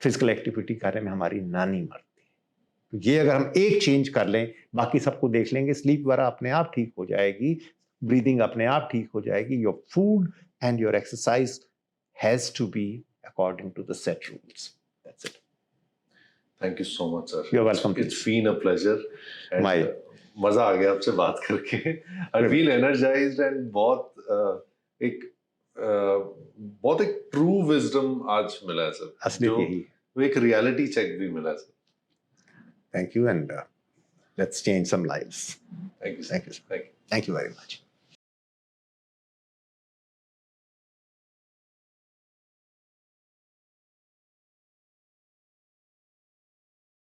फिजिकल एक्टिविटी करने में हमारी नानी मरती है। तो ये अगर हम एक चेंज कर लें, बाकी सबको देख लेंगे, स्लीप वगैरह अपने आप ठीक हो जाएगी, ब्रीदिंग अपने आप ठीक हो जाएगी। Your food and your exercise has to be according to the set rules. That's it. Thank you so much sir. You're welcome. It's been a pleasure and My- मजा आ गया आपसे बात करके। आई फील एनर्जाइज्ड एंड बहुत एक ट्रू विजडम आज मिला है सर, असली जो यही। एक रियलिटी चेक भी मिला है sir. Thank you, and let's change some lives. Thank you Thank you, sir. Thank you. Thank you very much.